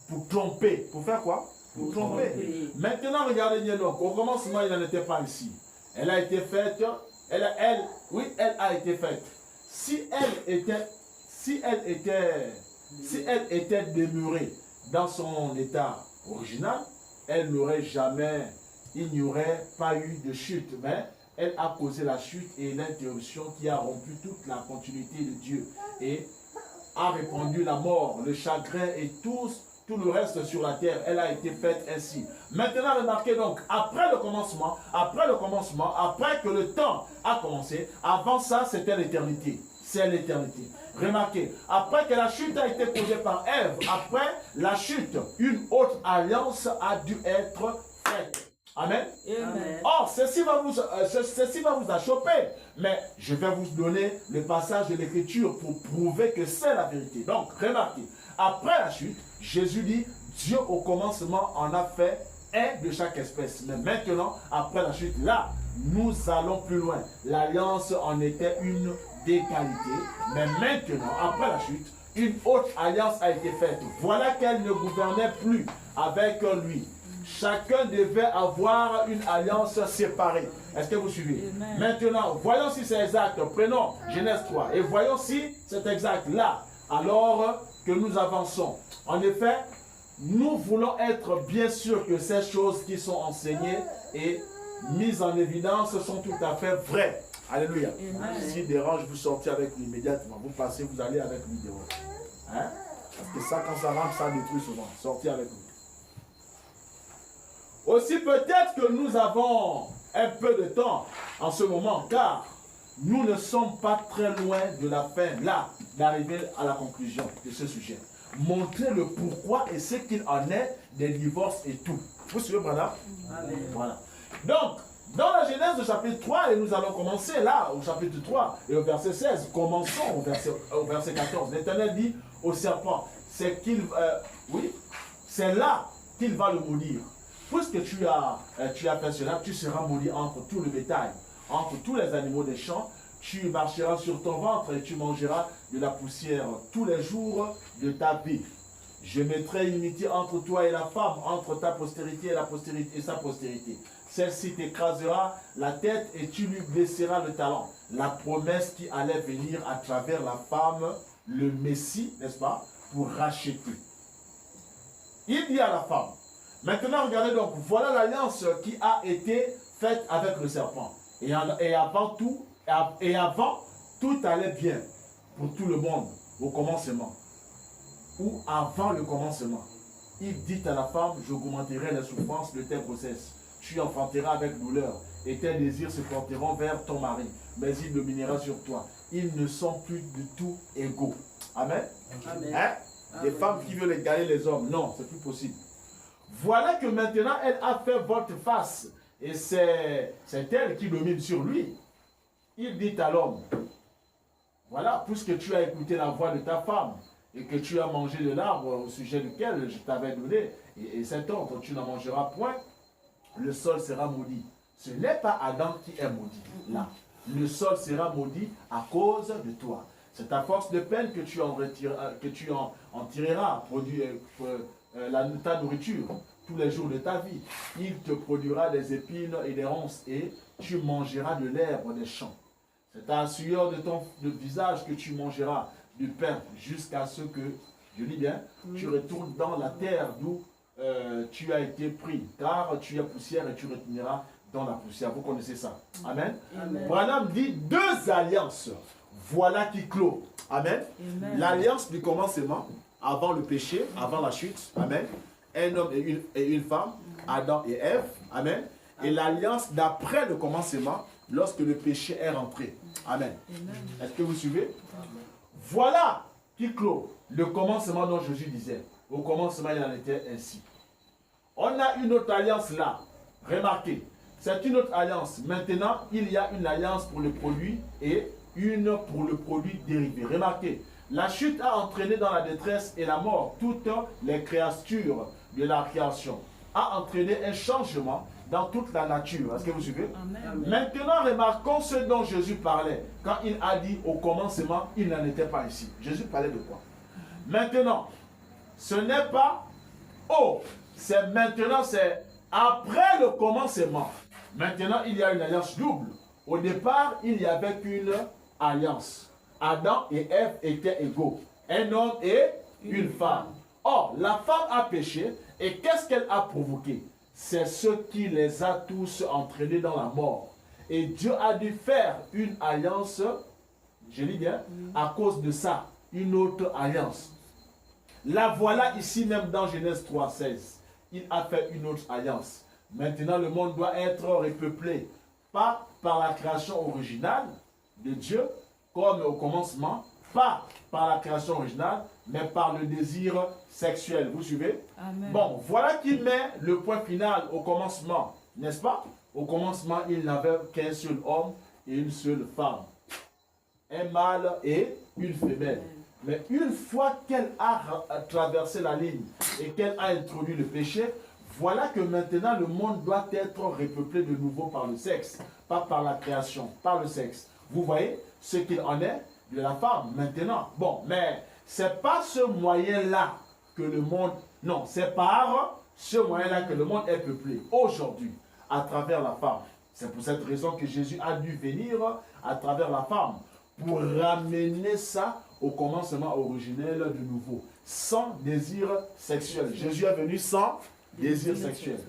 pour tromper. Pour faire quoi? Pour tromper. Maintenant, regardez bien donc. Au commencement, il n'en était pas ici. Elle a été faite. Elle a été faite. Si elle était demeurée dans son état original, il n'y aurait pas eu de chute. Mais elle a causé la chute et l'interruption qui a rompu toute la continuité de Dieu et a répandu la mort, le chagrin et tout le reste sur la terre. Elle a été faite ainsi. Maintenant, remarquez donc, après le commencement, après que le temps a commencé, avant ça, c'était l'éternité. C'est l'éternité. Remarquez, après que la chute a été causée par Ève, après la chute, une autre alliance a dû être faite. Amen. Amen. Or, ceci va vous achoper. Mais je vais vous donner le passage de l'Écriture pour prouver que c'est la vérité. Donc, remarquez, après la chute, Jésus dit, Dieu au commencement en a fait un de chaque espèce. Mais maintenant, après la chute, là, nous allons plus loin. L'alliance en était une d'égalité. Mais maintenant, après la chute, une autre alliance a été faite. Voilà qu'elle ne gouvernait plus avec lui. Chacun devait avoir une alliance séparée. Est-ce que vous suivez? Amen. Maintenant, voyons si c'est exact. Prenons Genèse 3 et voyons si c'est exact là. Alors que nous avançons. En effet, nous voulons être bien sûrs que ces choses qui sont enseignées et mises en évidence sont tout à fait vraies. Alléluia. Amen. S'il dérange, vous sortez avec lui immédiatement. Vous passez, vous allez avec lui dehors. Hein? Parce que ça, quand ça rentre, ça détruit souvent. Sortez avec lui. Aussi peut-être que nous avons un peu de temps en ce moment, car nous ne sommes pas très loin de la fin, là, d'arriver à la conclusion de ce sujet. Montrer le pourquoi et ce qu'il en est des divorces et tout. Vous suivez, madame? Amen. Voilà. Donc, dans la Genèse au chapitre 3, et nous allons commencer là, au chapitre 3 et au verset 16, commençons au verset 14. L'Éternel dit au serpent, c'est là qu'il va le maudire. Puisque tu as fait cela, tu seras maudit entre tout le bétail, entre tous les animaux des champs. Tu marcheras sur ton ventre et tu mangeras de la poussière tous les jours de ta vie. Je mettrai inimitié entre toi et la femme, entre ta postérité et sa postérité. Celle-ci t'écrasera la tête et tu lui blesseras le talon. La promesse qui allait venir à travers la femme, le Messie, n'est-ce pas, pour racheter. Il dit à la femme, maintenant regardez donc, voilà l'alliance qui a été faite avec le serpent. Et avant, tout allait bien pour tout le monde au commencement. Ou avant le commencement. Il dit à la femme, j'augmenterai les souffrances de tes grossesses. Tu enfanteras avec douleur et tes désirs se porteront vers ton mari. Mais il dominera sur toi. Ils ne sont plus du tout égaux. Amen. Amen. Hein? Les Amen. femmes qui veulent égaler les hommes. Non, c'est plus possible. Voilà que maintenant elle a fait volte-face. Et c'est elle qui domine sur lui. Il dit à l'homme, voilà, puisque tu as écouté la voix de ta femme et que tu as mangé de l'arbre au sujet duquel je t'avais donné, et cet ordre, tu n'en mangeras point, le sol sera maudit. Ce n'est pas Adam qui est maudit, là. Le sol sera maudit à cause de toi. C'est à force de peine que tu en tireras ta nourriture tous les jours de ta vie. Il te produira des épines et des ronces et tu mangeras de l'herbe des champs. C'est à la sueur de ton visage que tu mangeras du pain jusqu'à ce que, je dis bien, tu retournes dans la terre d'où tu as été pris. Car tu es poussière et tu retourneras dans la poussière. Vous connaissez ça. Amen. Amen. Branham dit 2 alliances. Voilà qui clôt. Amen. L'alliance du commencement, avant le péché, avant la chute. Amen. Un homme et une femme, Adam et Ève. Amen. Et l'alliance d'après le commencement, lorsque le péché est rentré. Amen. Est-ce que vous suivez? Voilà qui clôt le commencement dont Jésus disait. Au commencement, il en était ainsi. On a une autre alliance là. Remarquez, c'est une autre alliance. Maintenant, il y a une alliance pour le produit et une pour le produit dérivé. Remarquez, la chute a entraîné dans la détresse et la mort toutes les créatures de la création. A entraîné un changement dans toute la nature. Est-ce que vous suivez? Amen. Maintenant, remarquons ce dont Jésus parlait. Quand il a dit au commencement, il n'en était pas ici. Jésus parlait de quoi? Maintenant, ce n'est pas c'est maintenant, c'est après le commencement. Maintenant, il y a une alliance double. Au départ, il n'y avait qu'une alliance. Adam et Ève étaient égaux. Un homme et une femme. Or, la femme a péché et qu'est-ce qu'elle a provoqué? C'est ce qui les a tous entraînés dans la mort. Et Dieu a dû faire une alliance, je dis bien, à cause de ça, une autre alliance. La voilà ici même dans Genèse 3,16. Il a fait une autre alliance. Maintenant, le monde doit être repeuplé, pas par la création originale de Dieu, comme au commencement, pas par la création originale, mais par le désir sexuel. Vous suivez? Amen. Bon, voilà qui met le point final au commencement, n'est-ce pas? Au commencement, il n'avait qu'un seul homme et une seule femme. Un mâle et une femelle. Mais une fois qu'elle a traversé la ligne et qu'elle a introduit le péché, voilà que maintenant le monde doit être repeuplé de nouveau par le sexe, pas par la création, par le sexe. Vous voyez ce qu'il en est de la femme maintenant. Bon, mais c'est pas ce moyen-là que le monde... Non, c'est par ce moyen-là que le monde est peuplé aujourd'hui, à travers la femme. C'est pour cette raison que Jésus a dû venir à travers la femme, pour ramener ça au commencement originel de nouveau, sans désir sexuel. Jésus est venu sans désir sexuel.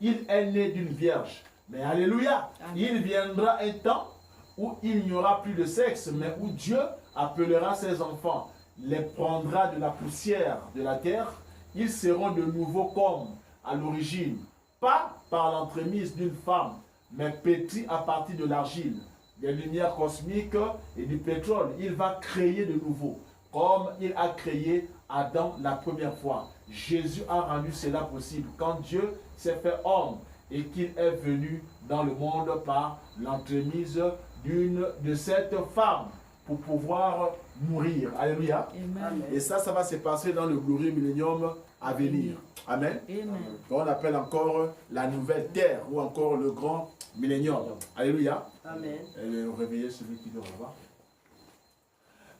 Il est né d'une vierge. Mais alléluia, il viendra un temps où il n'y aura plus de sexe, mais où Dieu appellera ses enfants, les prendra de la poussière de la terre, ils seront de nouveau comme à l'origine, pas par l'entremise d'une femme, mais pétris à partir de l'argile, des lumières cosmiques et du pétrole. Il va créer de nouveau, comme il a créé Adam la première fois. Jésus a rendu cela possible quand Dieu s'est fait homme et qu'il est venu dans le monde par l'entremise de cette femme pour pouvoir mourir. Alléluia. Amen. Et ça va se passer dans le glorieux millénium à venir. Amen. Amen. On appelle encore la nouvelle terre ou encore le grand millénium. Alléluia. Amen. Réveillez celui qui veut revoir.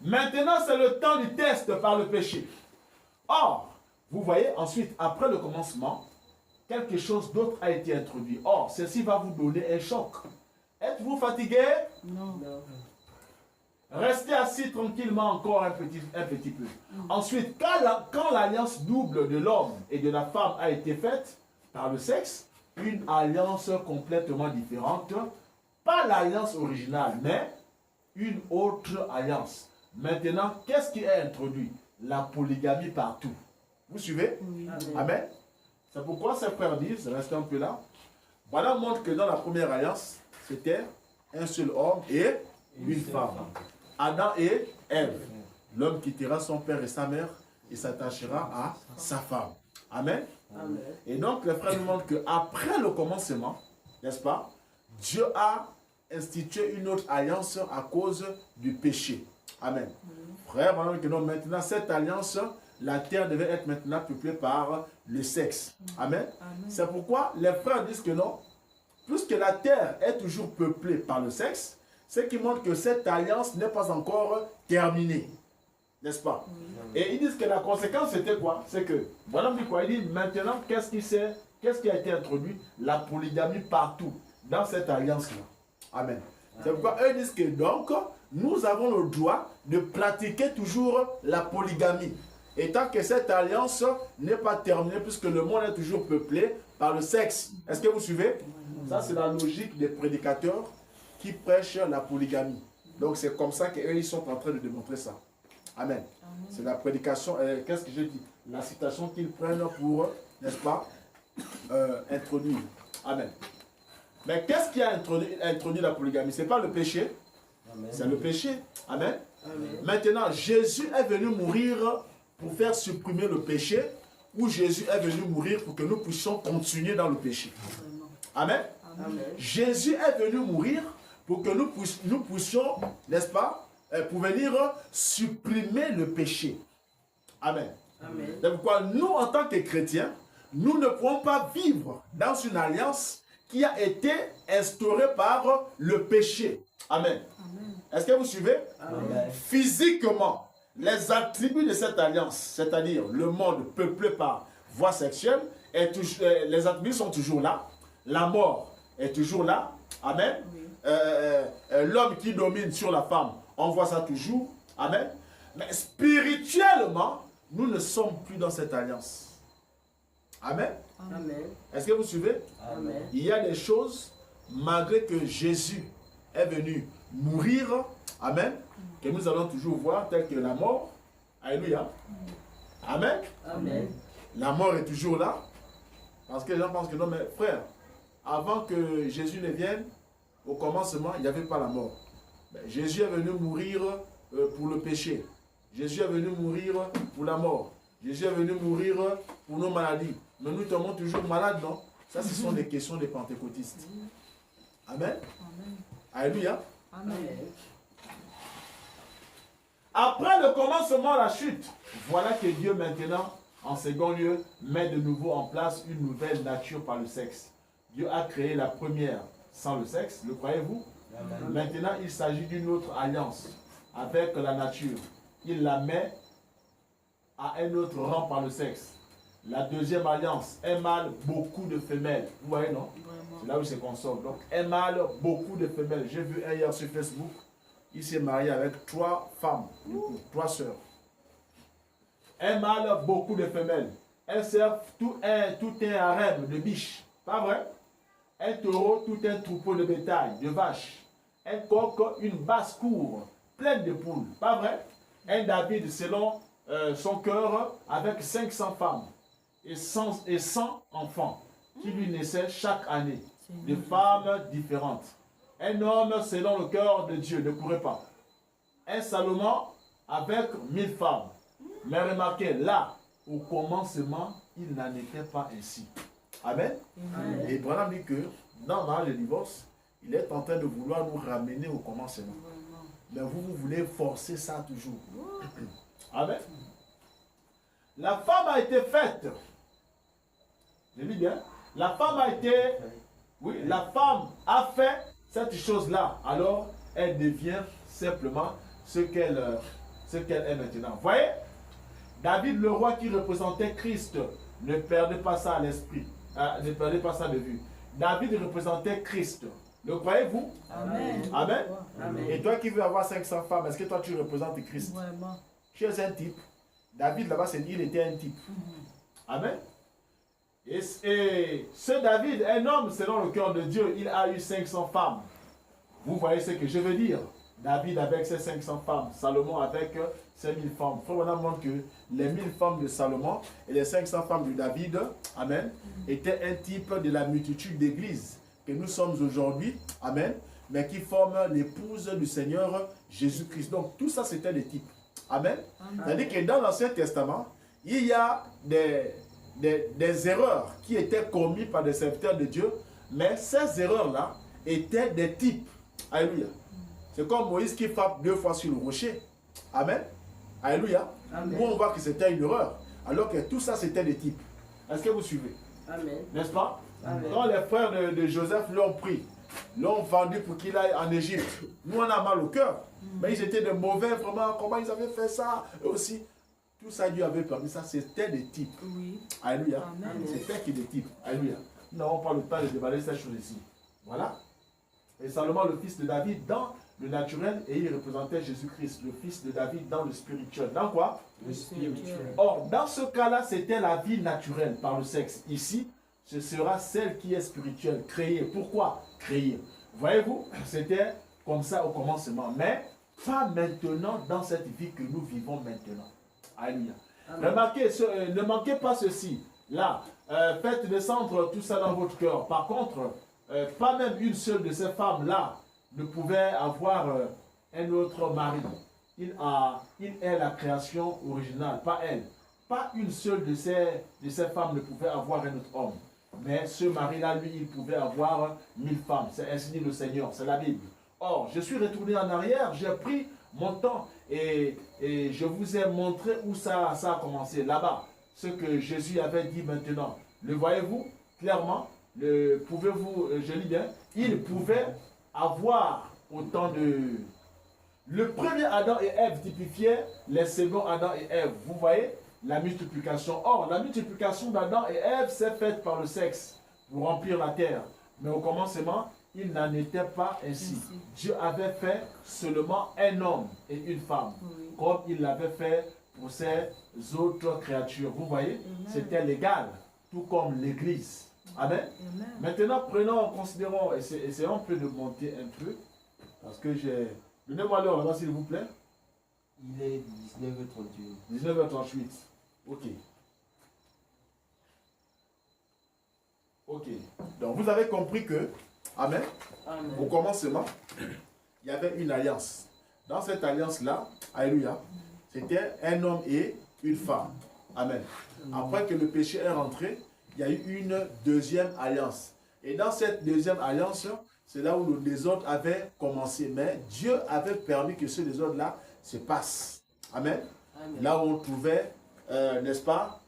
Maintenant, c'est le temps du test par le péché. Or, vous voyez, ensuite, après le commencement, quelque chose d'autre a été introduit. Or, ceci va vous donner un choc. Êtes-vous fatigué? Non. Restez assis tranquillement encore un petit peu. Ensuite, quand l'alliance double de l'homme et de la femme a été faite par le sexe, une alliance complètement différente, pas l'alliance originale, mais une autre alliance. Maintenant, qu'est-ce qui est introduit? La polygamie partout. Vous suivez? Oui. Amen. C'est pourquoi ces frères disent, restez un peu là, voilà montre que dans la première alliance, c'était un seul homme et une femme. Adam et Ève. L'homme quittera son père et sa mère et s'attachera à sa femme. Amen. Amen. Et donc, les frères nous montrent qu'après le commencement, n'est-ce pas, Dieu a institué une autre alliance à cause du péché. Amen. Frère, maintenant, cette alliance, la terre devait être maintenant peuplée par le sexe. Amen. C'est pourquoi les frères disent que non, puisque la terre est toujours peuplée par le sexe, ce qui montre que cette alliance n'est pas encore terminée. N'est-ce pas? Et ils disent que la conséquence c'était quoi? C'est que, voilà quoi, il dit maintenant, qu'est-ce qui a été introduit? La polygamie partout, dans cette alliance-là. Amen. C'est pourquoi eux disent que donc, nous avons le droit de pratiquer toujours la polygamie. Et tant que cette alliance n'est pas terminée, puisque le monde est toujours peuplé par le sexe. Est-ce que vous suivez? Ça, c'est la logique des prédicateurs qui prêchent la polygamie. Donc, c'est comme ça qu'eux, ils sont en train de démontrer ça. Amen. C'est la prédication, qu'est-ce que je dis? La citation qu'ils prennent pour, n'est-ce pas, introduire. Amen. Mais qu'est-ce qui a introduit la polygamie? Ce n'est pas le péché, c'est le péché. Amen. Amen. Maintenant, Jésus est venu mourir pour faire supprimer le péché, ou Jésus est venu mourir pour que nous puissions continuer dans le péché. Amen. Amen. Jésus est venu mourir pour que nous puissions, n'est-ce pas, pour venir supprimer le péché. Amen. Amen. C'est pourquoi nous, en tant que chrétiens, nous ne pouvons pas vivre dans une alliance qui a été instaurée par le péché. Amen. Est-ce que vous suivez? Amen. Physiquement, les attributs de cette alliance, c'est-à-dire le monde peuplé par voie sexuelle, les attributs sont toujours là. La mort est toujours là. Amen. L'homme qui domine sur la femme, on voit ça toujours. Amen. Mais spirituellement, nous ne sommes plus dans cette alliance. Amen. Amen. Est-ce que vous suivez? Amen. Il y a des choses, malgré que Jésus est venu mourir, amen, que nous allons toujours voir, telles que la mort. Alléluia. Amen. Amen. La mort est toujours là. Parce que les gens pensent que non, mais frère, avant que Jésus ne vienne, au commencement, il n'y avait pas la mort. Mais Jésus est venu mourir pour le péché. Jésus est venu mourir pour la mort. Jésus est venu mourir pour nos maladies. Mais nous tombons toujours malades, non? Ça, ce sont des questions des pentecôtistes. Amen. Amen. Alléluia. Amen. Après le commencement, la chute, voilà que Dieu maintenant, en second lieu, met de nouveau en place une nouvelle nature par le sexe. Dieu a créé la première sans le sexe, le croyez-vous? Maintenant, il s'agit d'une autre alliance avec la nature. Il la met à un autre rang par le sexe. La deuxième alliance, un mâle, beaucoup de femelles. Vous voyez, non? C'est là où c'est qu'on sort. Donc, un mâle, beaucoup de femelles. J'ai vu un hier sur Facebook, il s'est marié avec 3 femmes, 3 sœurs. Un mâle, beaucoup de femelles. Elles servent tout un harem de biches. Pas vrai? Un taureau, tout un troupeau de bétail, de vaches. Un coq, une basse-cour, pleine de poules. Pas vrai? Un David, selon son cœur, avec 500 femmes et 100 enfants qui lui naissaient chaque année, de femmes différentes. Un homme selon le cœur de Dieu ne courait pas. Un Salomon avec 1000 femmes. Mais remarquez, là, au commencement, il n'en était pas ainsi. Amen. Amen. Et Branham dit que dans mariage et divorce, il est en train de vouloir nous ramener au commencement. Mais vous voulez forcer ça toujours. Amen. La femme a été faite. Je dis bien. La femme a été... Oui, la femme a fait cette chose-là. Alors, elle devient simplement ce qu'elle est maintenant. Vous voyez? David, le roi qui représentait Christ, ne perdait pas ça à l'esprit. Ne perdez pas ça de vue. David représentait Christ. Le croyez-vous? Amen. Amen. Amen. Et toi qui veux avoir 500 femmes, est-ce que toi tu représentes Christ? Vraiment. Tu es un type. David là-bas, c'est dit, il était un type. Amen. Et ce David, un homme selon le cœur de Dieu, il a eu 500 femmes. Vous voyez ce que je veux dire? David avec ses 500 femmes, Salomon avec ses 1000 femmes. Il faut vraiment montrer que les 1000 femmes de Salomon et les 500 femmes de David, amen, étaient un type de la multitude d'églises que nous sommes aujourd'hui, amen, mais qui forment l'épouse du Seigneur Jésus-Christ. Donc tout ça c'était des types. Amen. C'est-à-dire que dans l'Ancien Testament, il y a des erreurs qui étaient commises par des serviteurs de Dieu, mais ces erreurs-là étaient des types. Alléluia. C'est comme Moïse qui frappe 2 fois sur le rocher. Amen. Alléluia. Amen. Nous, on voit que c'était une erreur. Alors que tout ça, c'était des types. Est-ce que vous suivez? Amen. N'est-ce pas? Amen. Quand les frères de Joseph l'ont pris, l'ont vendu pour qu'il aille en Égypte, nous, on a mal au cœur. Mais ils étaient de mauvais, vraiment. Comment ils avaient fait ça? Eux aussi. Tout ça, Dieu avait permis ça. C'était des types. Oui. Alléluia. Amen. C'était qui des types. Alléluia. Nous n'avons pas le temps de déballer ces choses ici. Voilà. Et Salomon, le fils de David, dans le naturel, et il représentait Jésus-Christ, le fils de David, dans le spirituel. Dans quoi? Le spirituel. Or, dans ce cas-là, c'était la vie naturelle par le sexe. Ici, ce sera celle qui est spirituelle, créée. Pourquoi créée? Voyez-vous, c'était comme ça au commencement. Mais pas maintenant dans cette vie que nous vivons maintenant. Alléluia. Remarquez, ne manquez pas ceci. Là, faites descendre tout ça dans votre cœur. Par contre, pas même une seule de ces femmes-là ne pouvait avoir un autre mari. Il est la création originale, pas elle. Pas une seule de ces femmes ne pouvait avoir un autre homme. Mais ce mari-là, lui, il pouvait avoir 1000 femmes. C'est ainsi dit le Seigneur, c'est la Bible. Or, je suis retourné en arrière, j'ai pris mon temps et je vous ai montré où ça a commencé, là-bas. Ce que Jésus avait dit maintenant. Le voyez-vous clairement? Pouvez-vous, je lis bien, il pouvait avoir autant de... Le premier Adam et Ève typifiait les seconds Adam et Ève. Vous voyez la multiplication. Or, la multiplication d'Adam et Ève s'est faite par le sexe pour remplir la terre. Mais au commencement, il n'en était pas ainsi. Dieu avait fait seulement un homme et une femme, comme il l'avait fait pour ces autres créatures. Vous voyez, c'était légal, tout comme l'Église. Amen. Amen. Maintenant, prenons en considération, essayons un peu de monter un peu, parce que j'ai... Donnez-moi l'heure là-bas, s'il vous plaît. Il est 19h38. 19h38. Ok. Ok. Donc, vous avez compris que, Amen, Amen. Au commencement, il y avait une alliance. Dans cette alliance-là, Alléluia, c'était un homme et une femme. Amen. Après que le péché est rentré, il y a eu une deuxième alliance. Et dans cette deuxième alliance, c'est là où le désordre avait commencé. Mais Dieu avait permis que ce désordre-là se passe. Amen. Amen. Là où on trouvait, n'est-ce pas,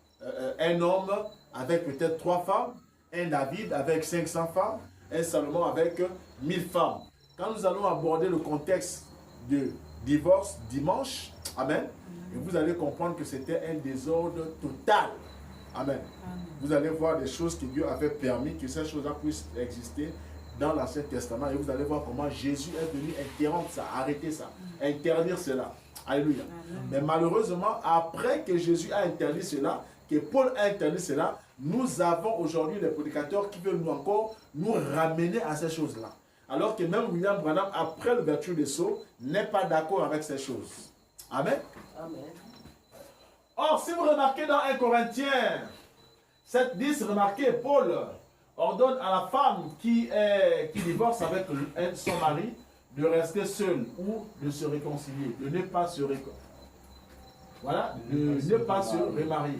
un homme avec peut-être 3 femmes, un David avec 500 femmes, un Salomon avec 1000 femmes. Quand nous allons aborder le contexte de divorce dimanche, Amen, et vous allez comprendre que c'était un désordre total. Amen. Amen. Vous allez voir des choses que Dieu avait permis que ces choses-là puissent exister dans l'Ancien Testament. Et vous allez voir comment Jésus est venu interrompre ça, arrêter ça, interdire cela. Alléluia. Amen. Mais malheureusement, après que Jésus a interdit cela, que Paul a interdit cela, nous avons aujourd'hui des prédicateurs qui veulent encore nous ramener à ces choses-là. Alors que même William Branham, après l'ouverture des sceaux, n'est pas d'accord avec ces choses. Amen. Amen. Or, si vous remarquez dans 1 Corinthiens 7:10, remarquez, Paul ordonne à la femme qui divorce avec son mari de rester seule ou de se réconcilier, de ne pas se réconcilier. Voilà, de ne pas se remarier.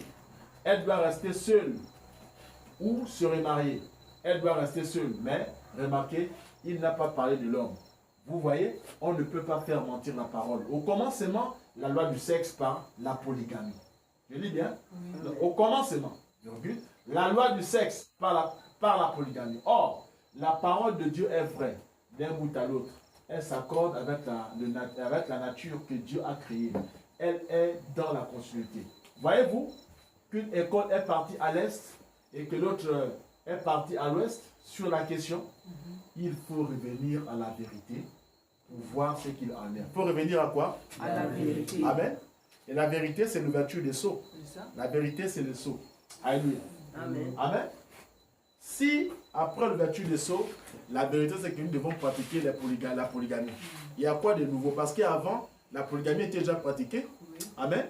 Elle doit rester seule ou se remarier. Elle doit rester seule. Mais, remarquez, il n'a pas parlé de l'homme. Vous voyez, on ne peut pas faire mentir la parole. Au commencement, la loi du sexe par la polygamie. Je lis bien. Oui. Au commencement, la loi du sexe par la polygamie. Or, la parole de Dieu est vraie d'un bout à l'autre. Elle s'accorde avec la nature que Dieu a créée. Elle est dans la continuité. Voyez-vous qu'une école est partie à l'est et que l'autre est partie à l'ouest sur la question, il faut revenir à la vérité pour voir ce qu'il en est. Il faut revenir à quoi? À la vérité. Amen. Et la vérité, c'est l'ouverture des sceaux. La vérité, c'est le sceau. Alléluia. Amen. Amen. Si, après l'ouverture des sceaux, la vérité, c'est que nous devons pratiquer la polygamie. Il y a quoi de nouveau? Parce qu'avant, la polygamie était déjà pratiquée. Oui. Amen.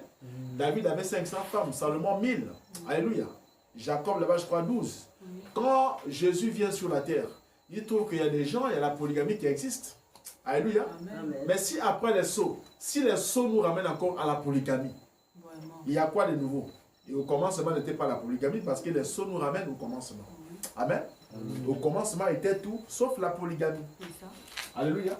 David avait 500 femmes, Salomon 1000. Alléluia. Jacob, là-bas, je crois, 12. Oui. Quand Jésus vient sur la terre, il trouve qu'il y a des gens, il y a la polygamie qui existe. Alléluia. Amen. Mais si après les sceaux, si les sceaux nous ramènent encore à la polygamie, vraiment, il y a quoi de nouveau? Et au commencement n'était pas la polygamie parce que les sceaux nous ramènent au commencement. Amen. Au commencement était tout sauf la polygamie. Alléluia.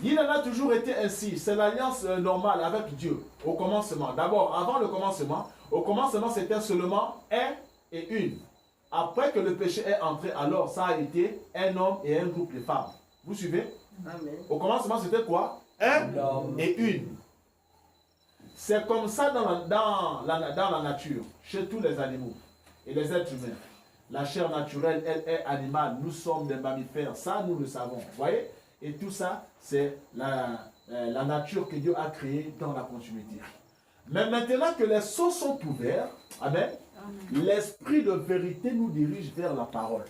Il en a toujours été ainsi. C'est l'alliance normale avec Dieu au commencement. D'abord, avant le commencement, au commencement c'était seulement un et une. Après que le péché est entré, alors ça a été un homme et un groupe de femmes. Vous suivez? Amen. Au commencement c'était quoi? Un et une. C'est comme ça dans la nature, chez tous les animaux et les êtres humains. La chair naturelle, elle est animale. Nous sommes des mammifères. Ça, nous le savons. Vous voyez? Et tout ça, c'est la nature que Dieu a créée dans la continuité. Mais maintenant que les sceaux sont ouverts, amen, l'esprit de vérité nous dirige vers la parole.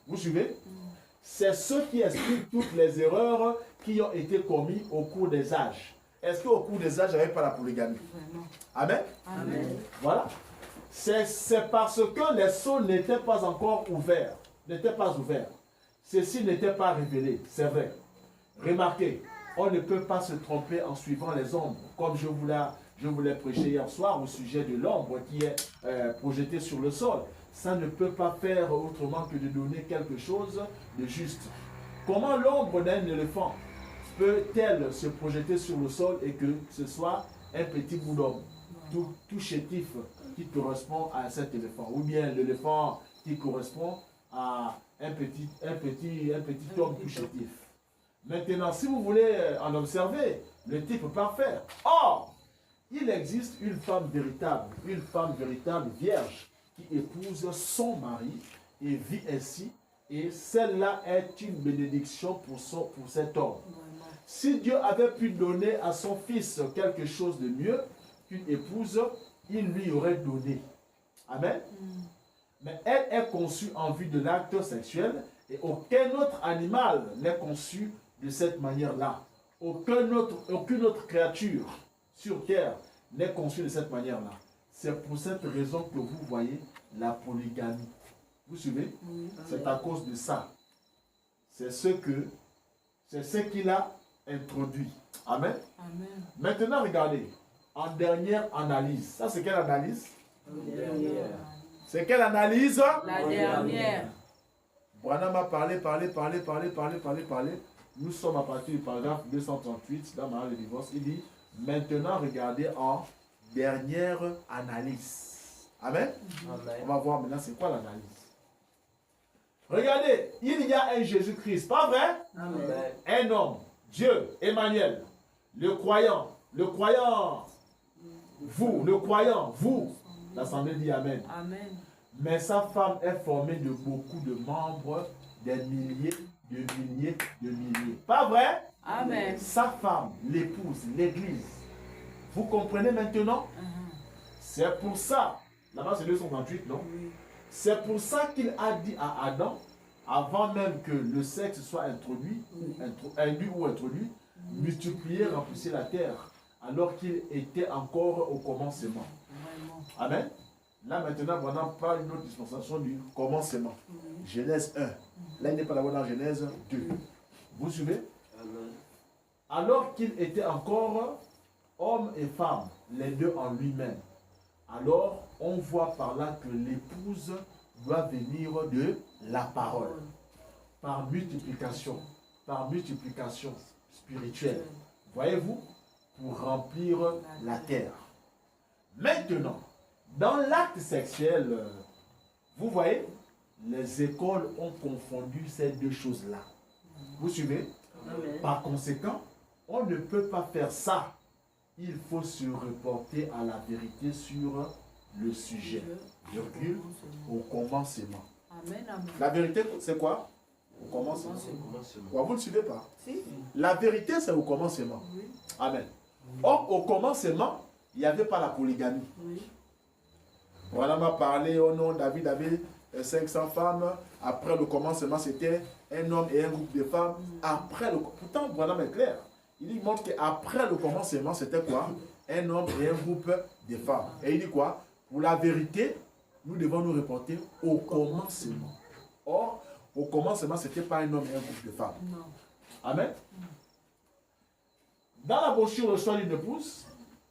Vous suivez? C'est ce qui explique toutes les erreurs qui ont été commises au cours des âges. Est-ce qu'au cours des âges, il n'y avait pas la polygamie? Amen? Amen. Voilà. C'est parce que les sceaux n'étaient pas encore ouverts. N'étaient pas ouverts. Ceci n'était pas révélé. C'est vrai. Remarquez, on ne peut pas se tromper en suivant les ombres. Comme je vous l'ai prêché hier soir au sujet de l'ombre qui est projetée sur le sol. Ça ne peut pas faire autrement que de donner quelque chose de juste. Comment l'ombre d'un éléphant peut-elle se projeter sur le sol et que ce soit un petit bout d'homme, tout chétif qui correspond à cet éléphant, ou bien l'éléphant qui correspond à un petit homme tout chétif. Maintenant, si vous voulez en observer le type parfait, or, il existe une femme véritable vierge, qui épouse son mari et vit ainsi, et celle-là est une bénédiction pour cet homme. Si Dieu avait pu donner à son fils quelque chose de mieux qu'une épouse, il lui aurait donné. Amen. Mais elle est conçue en vue de l'acte sexuel et aucun autre animal n'est conçu de cette manière-là. Aucune autre créature sur terre n'est conçue de cette manière-là. C'est pour cette raison que vous voyez la polygamie. Vous suivez? C'est à cause de ça. C'est ce qu'il a introduit. Amen. Amen. Maintenant, regardez. En dernière analyse. Ça, c'est quelle analyse? C'est quelle analyse? La dernière. Branham a parlé. Nous sommes à partir du paragraphe 238 dans Mariage et divorce. Il dit, maintenant, regardez en dernière analyse. Amen. Amen. On va voir maintenant c'est quoi l'analyse. Regardez, il y a un Jésus-Christ, pas vrai? Amen. Un homme, Dieu, Emmanuel, le croyant, vous, l'assemblée dit Amen. Amen. Mais sa femme est formée de beaucoup de membres, des milliers, de milliers. Pas vrai? Amen. Sa femme, l'épouse, l'église. Vous comprenez maintenant? C'est pour ça, là-bas c'est 238, non? C'est pour ça qu'il a dit à Adam, avant même que le sexe soit introduit, multipliez, remplissez la terre, alors qu'il était encore au commencement. Amen. Là maintenant, on parle d'une autre dispensation du commencement. Genèse 1. Là, il n'est pas d'abord dans Genèse 2. Vous suivez? Amen. Alors qu'il était encore homme et femme, les deux en lui-même. Alors, on voit par là que l'épouse doit venir de la parole. Par multiplication spirituelle. Voyez-vous? Pour remplir la terre. Maintenant, dans l'acte sexuel, vous voyez, les écoles ont confondu ces deux choses-là. Vous suivez? Amen. Par conséquent, on ne peut pas faire ça. Il faut se reporter à la vérité sur le sujet. Virgule, au commencement. Amen. Amen. La vérité, c'est quoi? Au commencement. Commencement. Ouais, vous ne le suivez pas? Si. La vérité, c'est au commencement. Oui. Amen. Or, au commencement, il n'y avait pas la polygamie. Oui. Voilà, m'a parlé au nom David avait 500 femmes. Après le commencement, c'était un homme et un groupe de femmes. Après le... Pourtant, voilà, mais clair. Il montre qu'après le commencement, c'était quoi? Un homme et un groupe de femmes. Et il dit quoi? Pour la vérité, nous devons nous reporter au commencement. Or, au commencement, ce n'était pas un homme et un groupe de femmes. Non. Amen. Dans la brochure Le choix d'une épouse,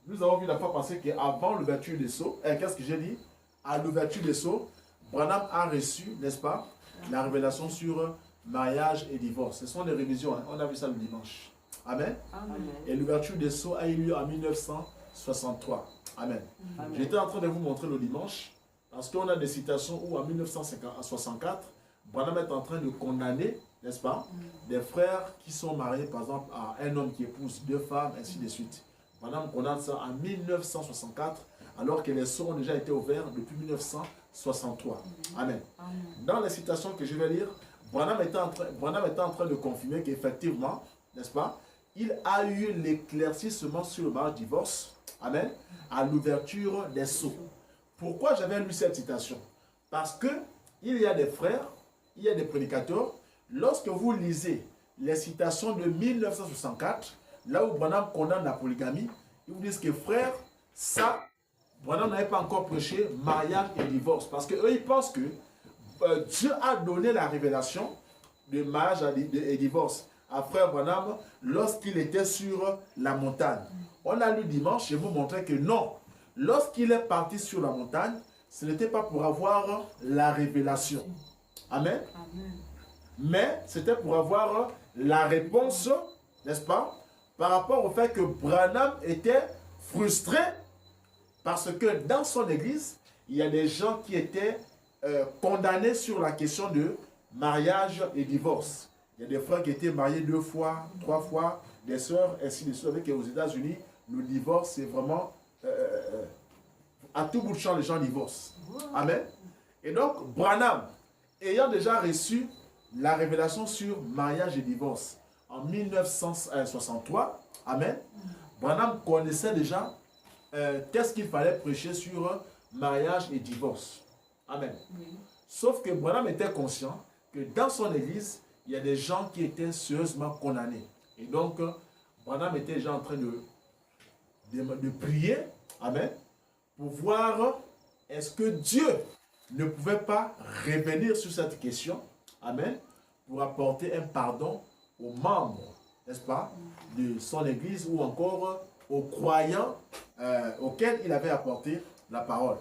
nous avons vu la fois passée qu'avant l'ouverture des sceaux, qu'est-ce que j'ai dit? À l'ouverture des sceaux, Branham a reçu, n'est-ce pas, la révélation sur mariage et divorce. Ce sont des révisions, hein? On a vu ça le dimanche. Amen. Amen. Et l'ouverture des sceaux a eu lieu en 1963. Amen. Amen. J'étais en train de vous montrer le dimanche, parce qu'on a des citations où en 1964, Branham est en train de condamner, n'est-ce pas, des frères qui sont mariés, par exemple, à un homme qui épouse deux femmes, ainsi de suite. Branham condamne ça en 1964, alors que les sceaux ont déjà été ouverts depuis 1963. Amen. Dans les citations que je vais lire, Branham était en train de confirmer qu'effectivement, n'est-ce pas, il a eu l'éclaircissement sur le mariage-divorce, amen, à l'ouverture des sceaux. Pourquoi j'avais lu cette citation? Parce que il y a des frères, il y a des prédicateurs, lorsque vous lisez les citations de 1964, là où Branham condamne la polygamie, ils vous disent que frère, ça, Branham n'avait pas encore prêché mariage et divorce. Parce qu'eux, ils pensent que Dieu a donné la révélation de mariage et divorce à frère Branham lorsqu'il était sur la montagne. On a lu dimanche, je vous montrais que non. Lorsqu'il est parti sur la montagne, ce n'était pas pour avoir la révélation. Amen. Amen. Mais c'était pour avoir la réponse, n'est-ce pas, par rapport au fait que Branham était frustré parce que dans son église, il y a des gens qui étaient condamnés sur la question de mariage et divorce. Il y a des frères qui étaient mariés 2 fois, 3 fois, des sœurs, ainsi de suite. Avec aux États-Unis, le divorce, c'est vraiment à tout bout de champ, les gens divorcent. Amen. Et donc, Branham, ayant déjà reçu la révélation sur mariage et divorce en 1963, amen, Branham connaissait déjà qu'est-ce qu'il fallait prêcher sur mariage et divorce. Amen. Sauf que Branham était conscient que dans son église, il y a des gens qui étaient sérieusement condamnés. Et donc, Branham était déjà en train de prier, amen, pour voir est-ce que Dieu ne pouvait pas revenir sur cette question, amen, pour apporter un pardon aux membres, n'est-ce pas, de son église ou encore aux croyants auxquels il avait apporté la parole.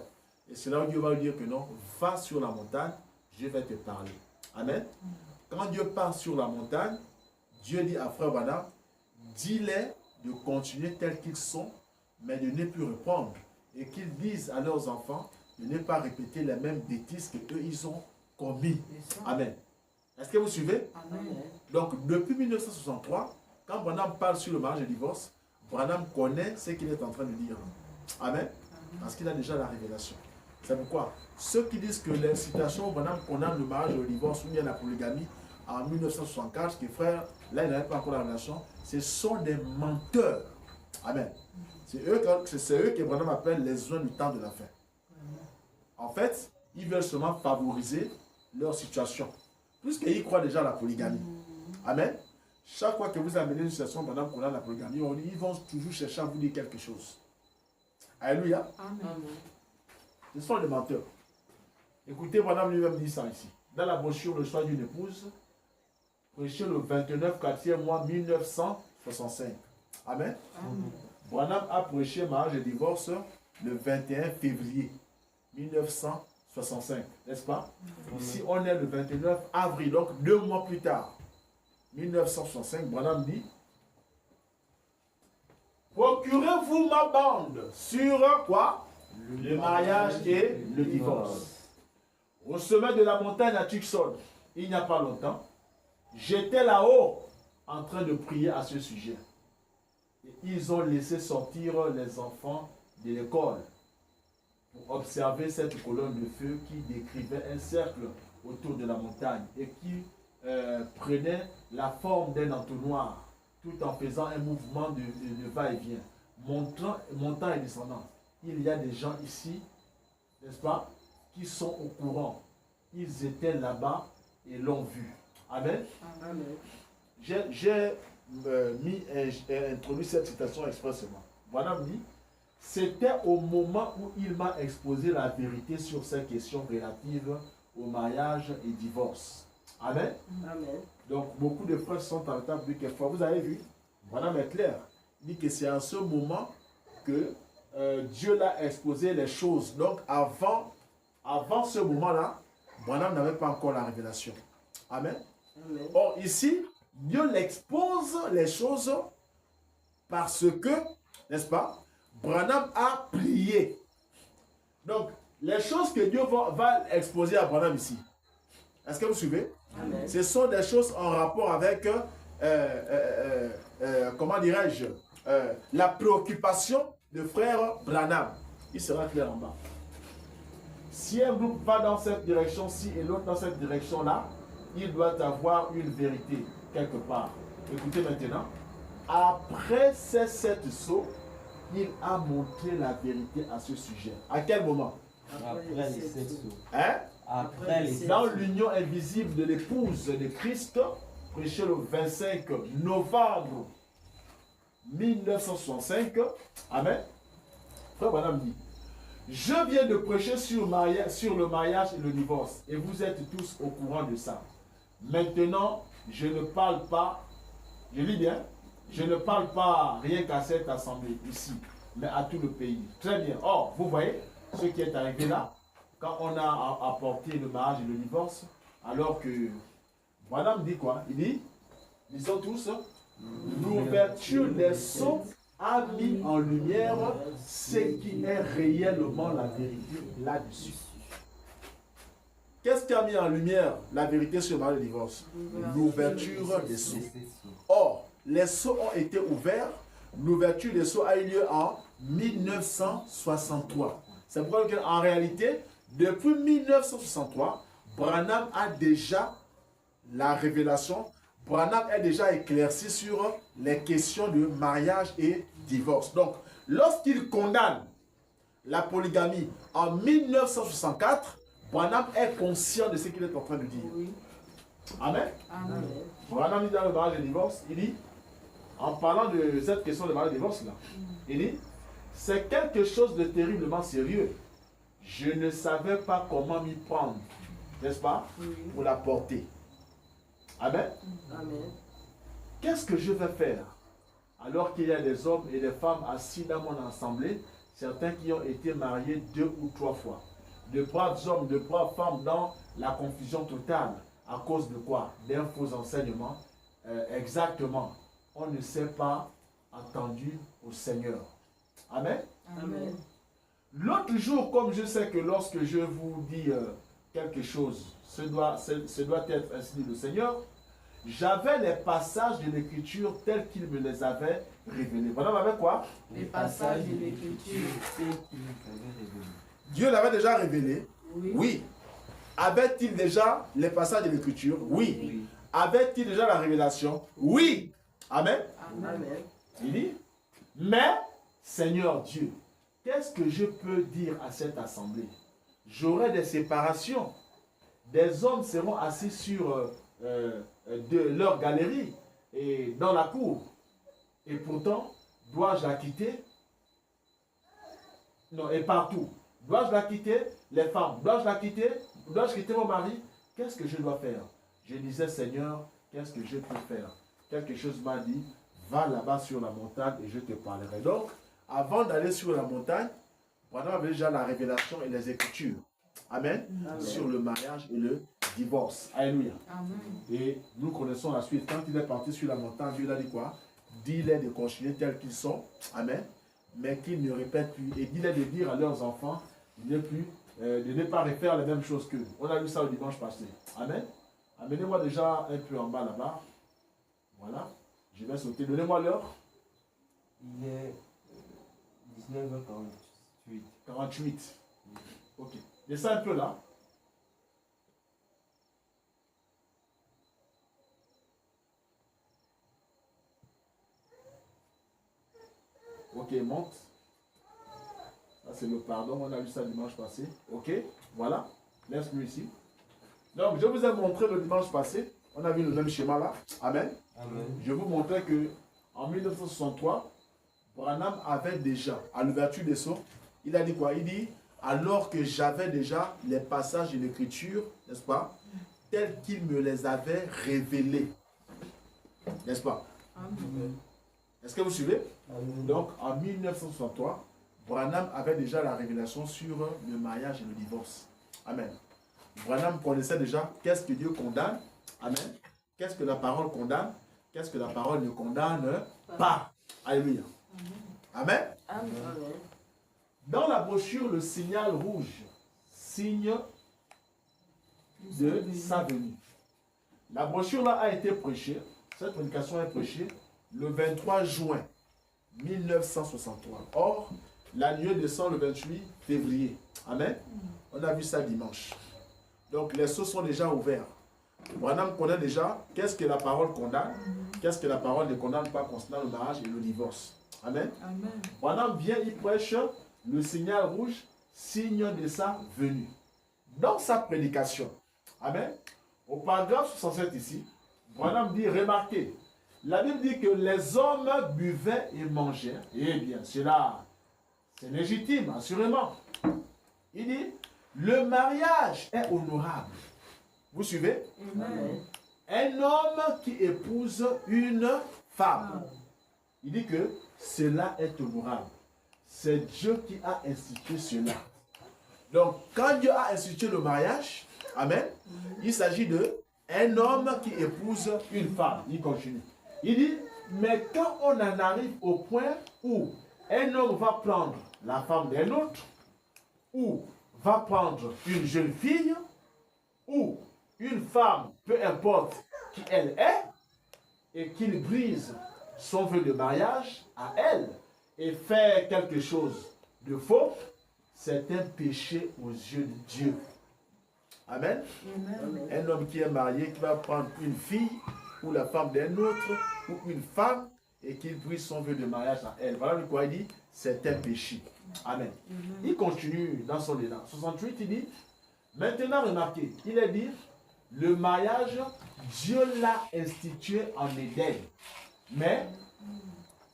Et c'est là où Dieu va lui dire que non, va sur la montagne, je vais te parler. Amen. Quand Dieu part sur la montagne, Dieu dit à frère Branham, dis-les de continuer tels qu'ils sont, mais de ne plus répondre. Et qu'ils disent à leurs enfants de ne pas répéter les mêmes bêtises que eux ils ont commis. Amen. Est-ce que vous suivez? Amen. Donc, depuis 1963, quand Branham parle sur le mariage et le divorce, Branham connaît ce qu'il est en train de dire. Amen. Parce qu'il a déjà la révélation. C'est pourquoi ceux qui disent que les citations où Branham condamne le mariage et le divorce ou bien la polygamie en 1964, que frère, là il n'avait pas encore la révélation, ce sont des menteurs. Amen. C'est eux que Branham appelle les hommes du temps de la fin. En fait, ils veulent seulement favoriser leur situation. Puisqu'ils croient déjà à la polygamie. Amen. Chaque fois que vous amenez une situation, Branham condamne la polygamie, ils vont toujours chercher à vous dire quelque chose. Alléluia. Amen. Ce sont les menteurs. Écoutez, Branham lui-même dit ça ici. Dans la brochure Le choix d'une épouse, prêché le 29 4e mois 1965. Amen. Amen. Branham a prêché mariage et divorce le 21 février 1965, n'est-ce pas? Ici, on est le 29 avril, donc 2 mois plus tard, 1965, Branham dit, procurez-vous ma bande sur quoi? Le mariage et le divorce. Au sommet de la montagne à Tucson, il n'y a pas longtemps, j'étais là-haut en train de prier à ce sujet. Et ils ont laissé sortir les enfants de l'école pour observer cette colonne de feu qui décrivait un cercle autour de la montagne et qui prenait la forme d'un entonnoir tout en faisant un mouvement de va-et-vient, montant et descendant. Il y a des gens ici, n'est-ce pas, qui sont au courant. Ils étaient là-bas et l'ont vu. Amen. Amen. J'ai introduit cette citation expressément. Branham dit, c'était au moment où il m'a exposé la vérité sur ces questions relatives au mariage et divorce. Amen. Amen. Donc, beaucoup de frères sont en retard depuis quelquefois. Vous avez vu, Branham est clair. Il dit que c'est en ce moment que Dieu l'a exposé les choses. Donc, avant ce moment-là, Branham n'avait pas encore la révélation. Amen. Amen. Or, ici, Dieu l'expose les choses parce que, n'est-ce pas, Branham a prié. Donc, les choses que Dieu va exposer à Branham ici, est-ce que vous suivez? Amen. Ce sont des choses en rapport avec, comment dirais-je, la préoccupation de frère Branham. Il sera clair en bas. Si un groupe va dans cette direction-ci et l'autre dans cette direction-là, il doit avoir une vérité quelque part. Écoutez maintenant. Après ces 7 sauts, il a montré la vérité à ce sujet. À quel moment? Après les 7 sauts. Hein? Après les 7 Dans sauts. l'union invisible de l'épouse de Christ, prêché le 25 novembre 1965. Amen. Frère Branham dit, je viens de prêcher sur le mariage et le divorce, et vous êtes tous au courant de ça. Maintenant, je ne parle pas, je lis bien, je ne parle pas rien qu'à cette assemblée ici, mais à tout le pays. Très bien. Or, vous voyez ce qui est arrivé là, quand on a apporté le mariage et le divorce, alors que Branham dit quoi? Il dit, disons tous, l'ouverture des sceaux a mis en lumière ce qui est réellement la vérité là-dessus. Qu'est-ce qui a mis en lumière la vérité sur le mariage et le divorce? L'ouverture des sceaux. Or, les sceaux ont été ouverts. L'ouverture des sceaux a eu lieu en 1963. C'est pourquoi en réalité, depuis 1963, Branham a déjà la révélation. Branham est déjà éclairci sur les questions de mariage et divorce. Donc, lorsqu'il condamne la polygamie en 1964, Branham est conscient de ce qu'il est en train de dire. Oui. Amen. Amen. Branham dit dans le mariage et le divorce, il dit, en parlant de cette question de mariage et de divorce là, il dit, c'est quelque chose de terriblement sérieux. Je ne savais pas comment m'y prendre, n'est-ce pas, pour la porter. Amen. Amen. Qu'est-ce que je vais faire alors qu'il y a des hommes et des femmes assis dans mon assemblée, certains qui ont été mariés 2 ou 3 fois, de braves hommes, de braves femmes dans la confusion totale. À cause de quoi? D'un faux enseignement. Exactement. On ne s'est pas attendu au Seigneur. Amen. Amen. L'autre jour, comme je sais que lorsque je vous dis quelque chose, ce doit être ainsi dit le Seigneur, j'avais les passages de l'Écriture tels qu'il me les avait révélés. Madame avait quoi? Les passages de l'Écriture tels qu'il nous avait révélés. Dieu l'avait déjà révélé? Oui. Oui. Avait-il déjà les passages de l'Écriture? Oui. Oui. Avait-il déjà la révélation? Oui. Amen. Amen. Il dit, mais Seigneur Dieu, qu'est-ce que je peux dire à cette assemblée? J'aurai des séparations. Des hommes seront assis sur de leur galerie et dans la cour. Et pourtant, dois-je la quitter? Non, et partout. Dois-je la quitter? Les femmes, dois-je la quitter? Dois-je quitter mon mari? Qu'est-ce que je dois faire? Je disais, Seigneur, qu'est-ce que je peux faire? Quelque chose m'a dit, va là-bas sur la montagne et je te parlerai. Donc, avant d'aller sur la montagne, on avait déjà la révélation et les Écritures. Amen. Amen. Sur le mariage et le divorce. Alléluia. Amen. Et nous connaissons la suite. Quand il est parti sur la montagne, Dieu a dit quoi? Dis-les de continuer tels qu'ils sont. Amen. Mais qu'ils ne répètent plus. Et dis-les de dire à leurs enfants de ne pas refaire les mêmes choses qu'eux. On a vu ça le dimanche passé. Amen. Amenez-moi déjà un peu en bas là-bas. Voilà. Je vais sauter. Donnez-moi l'heure. Il est 19h48. 48. Ok. Descends un peu là. Ok, monte. Ça c'est le pardon. On a vu ça dimanche passé. Ok. Voilà. Laisse-le ici. Donc, je vous ai montré le dimanche passé. On a vu le même schéma là. Amen. Amen. Je vous montrais que en 1963, Branham avait déjà, à l'ouverture des sceaux, il a dit quoi? Il dit, alors que j'avais déjà les passages de l'Écriture, n'est-ce pas, tels qu'il me les avait révélés. N'est-ce pas? Amen. Est-ce que vous suivez? Amen. Donc, en 1963, Branham avait déjà la révélation sur le mariage et le divorce. Amen. Branham connaissait déjà qu'est-ce que Dieu condamne. Amen. Qu'est-ce que la parole condamne? Qu'est-ce que la parole ne condamne pas? Alléluia. Amen. Amen. Dans la brochure, le signal rouge, signe de sa venue. La brochure là a été prêchée, cette prédication est prêchée le 23 juin 1963. Or, la nuée descend le 28 février. Amen. On a vu ça dimanche. Donc les sceaux sont déjà ouverts. Branham connaît déjà qu'est-ce que la parole condamne, qu'est-ce que la parole ne condamne pas concernant le mariage et le divorce. Amen. Amen. Branham vient, il prêche le signal rouge, signe de sa venue. Dans sa prédication, amen, au paragraphe 67 ici, Branham dit, remarquez, la Bible dit que les hommes buvaient et mangeaient. Eh bien, cela, c'est légitime, assurément. Il dit, le mariage est honorable. Vous suivez? Amen. Un homme qui épouse une femme. Il dit que cela est honorable. C'est Dieu qui a institué cela. Donc, quand Dieu a institué le mariage, amen, il s'agit de un homme qui épouse une femme. Il continue. Il dit, mais quand on en arrive au point où un homme va prendre la femme d'un autre, ou va prendre une jeune fille, ou une femme, peu importe qui elle est, et qu'il brise son vœu de mariage à elle, et fait quelque chose de faux, c'est un péché aux yeux de Dieu. Amen. Amen. Un homme qui est marié, qui va prendre une fille, ou la femme d'un autre, ou une femme, et qu'il brise son vœu de mariage à elle. Voilà de quoi il dit, c'est un péché. Amen. Il continue dans son élan. 68, il dit, maintenant remarquez, il est dit, le mariage, Dieu l'a institué en Éden. Mais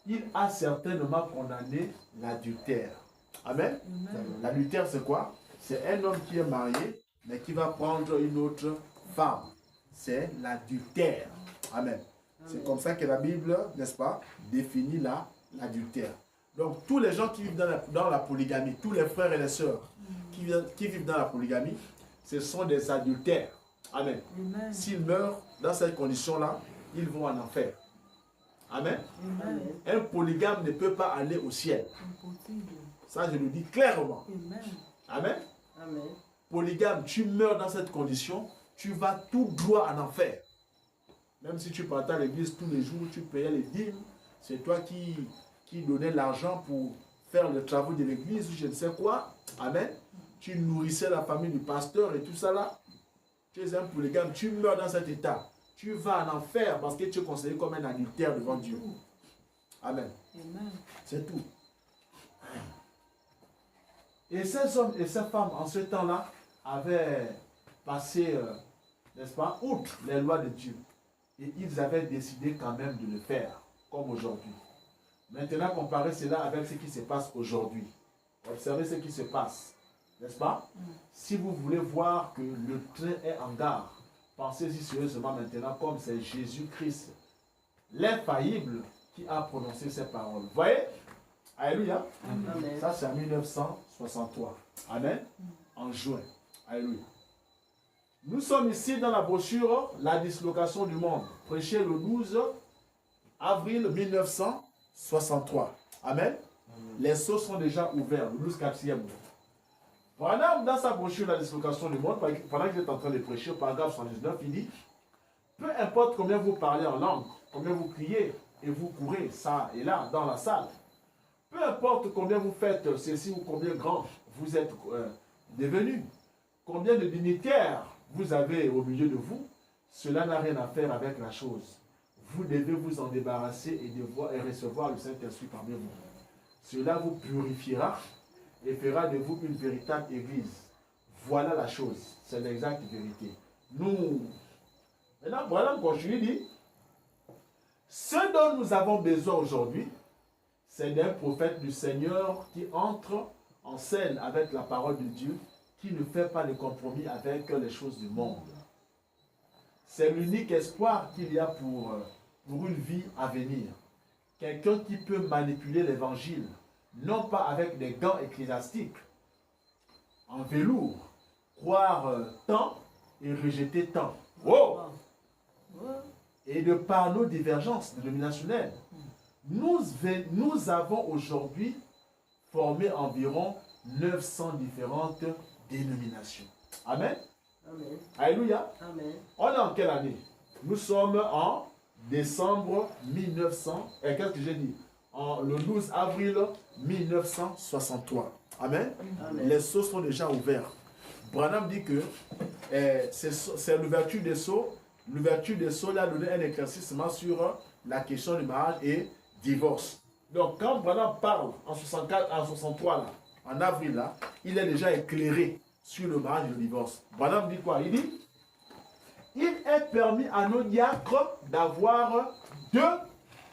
il a certainement condamné l'adultère. Amen. L'adultère, c'est quoi? C'est un homme qui est marié, mais qui va prendre une autre femme. C'est l'adultère. Amen. C'est comme ça que la Bible, n'est-ce pas, définit l'adultère. Donc, tous les gens qui vivent dans la polygamie, tous les frères et les sœurs qui vivent dans la polygamie, ce sont des adultères. Amen. S'ils meurent dans cette condition-là, ils vont en enfer. Amen. Amen. Un polygame ne peut pas aller au ciel. Impossible. Ça, je le dis clairement. Amen. Amen. Amen. Polygame, tu meurs dans cette condition, tu vas tout droit en enfer. Même si tu partais à l'église tous les jours, tu payais les dîmes, c'est toi qui donnais l'argent pour faire le travail de l'église ou je ne sais quoi. Amen. Tu nourrissais la famille du pasteur et tout ça là. Tu es un polygame, tu meurs dans cet état. Tu vas en enfer parce que tu es considéré comme un adultère devant Dieu. Amen. Amen. C'est tout. Et ces hommes et ces femmes en ce temps-là avaient passé, n'est-ce pas, outre les lois de Dieu. Et ils avaient décidé quand même de le faire, comme aujourd'hui. Maintenant, comparez cela avec ce qui se passe aujourd'hui. Observez ce qui se passe, n'est-ce pas? Si vous voulez voir que le train est en gare, pensez-y sérieusement maintenant comme c'est Jésus-Christ, l'infaillible, qui a prononcé ces paroles. Vous voyez? Alléluia. Amen. Ça, c'est en 1963. Amen. En juin. Alléluia. Nous sommes ici dans la brochure La dislocation du monde, prêchée le 12 avril 1963. Amen. Les sceaux sont déjà ouverts, le 12/4e. Branham, dans sa brochure La dislocation du monde, pendant qu'il est en train de prêcher, au paragraphe 119, il dit, peu importe combien vous parlez en langue, combien vous criez et vous courez ça et là dans la salle, peu importe combien vous faites ceci ou combien grand vous êtes devenus, combien de dignitaires vous avez au milieu de vous, cela n'a rien à faire avec la chose. Vous devez vous en débarrasser et recevoir le Saint-Esprit parmi vous. Cela vous purifiera et fera de vous une véritable église. Voilà la chose. C'est l'exacte vérité. Maintenant, voilà, continue, dit, ce dont nous avons besoin aujourd'hui, c'est d'un prophète du Seigneur qui entre en scène avec la parole de Dieu, qui ne fait pas de compromis avec les choses du monde. C'est l'unique espoir qu'il y a pour une vie à venir. Quelqu'un qui peut manipuler l'évangile, non pas avec des gants ecclésiastiques, en velours, croire tant et rejeter tant. Wow! Et de par nos divergences dénominationnelles, nous avons aujourd'hui formé environ 900 différentes dénominations. Amen. Amen. Alléluia. Amen. On est en quelle année? Nous sommes en décembre 1900. Et qu'est-ce que j'ai dit? Le 12 avril 1963. Amen. Amen. Les seaux sont déjà ouverts. Branham dit que c'est l'ouverture des seaux. L'ouverture des seaux, il a donné un éclaircissement sur la question du mariage et divorce. Donc, quand Branham parle en 64, en 63, là, en avril, là, il est déjà éclairé sur le mariage et le divorce. Branham dit quoi? Il dit, il est permis à nos diacres d'avoir 2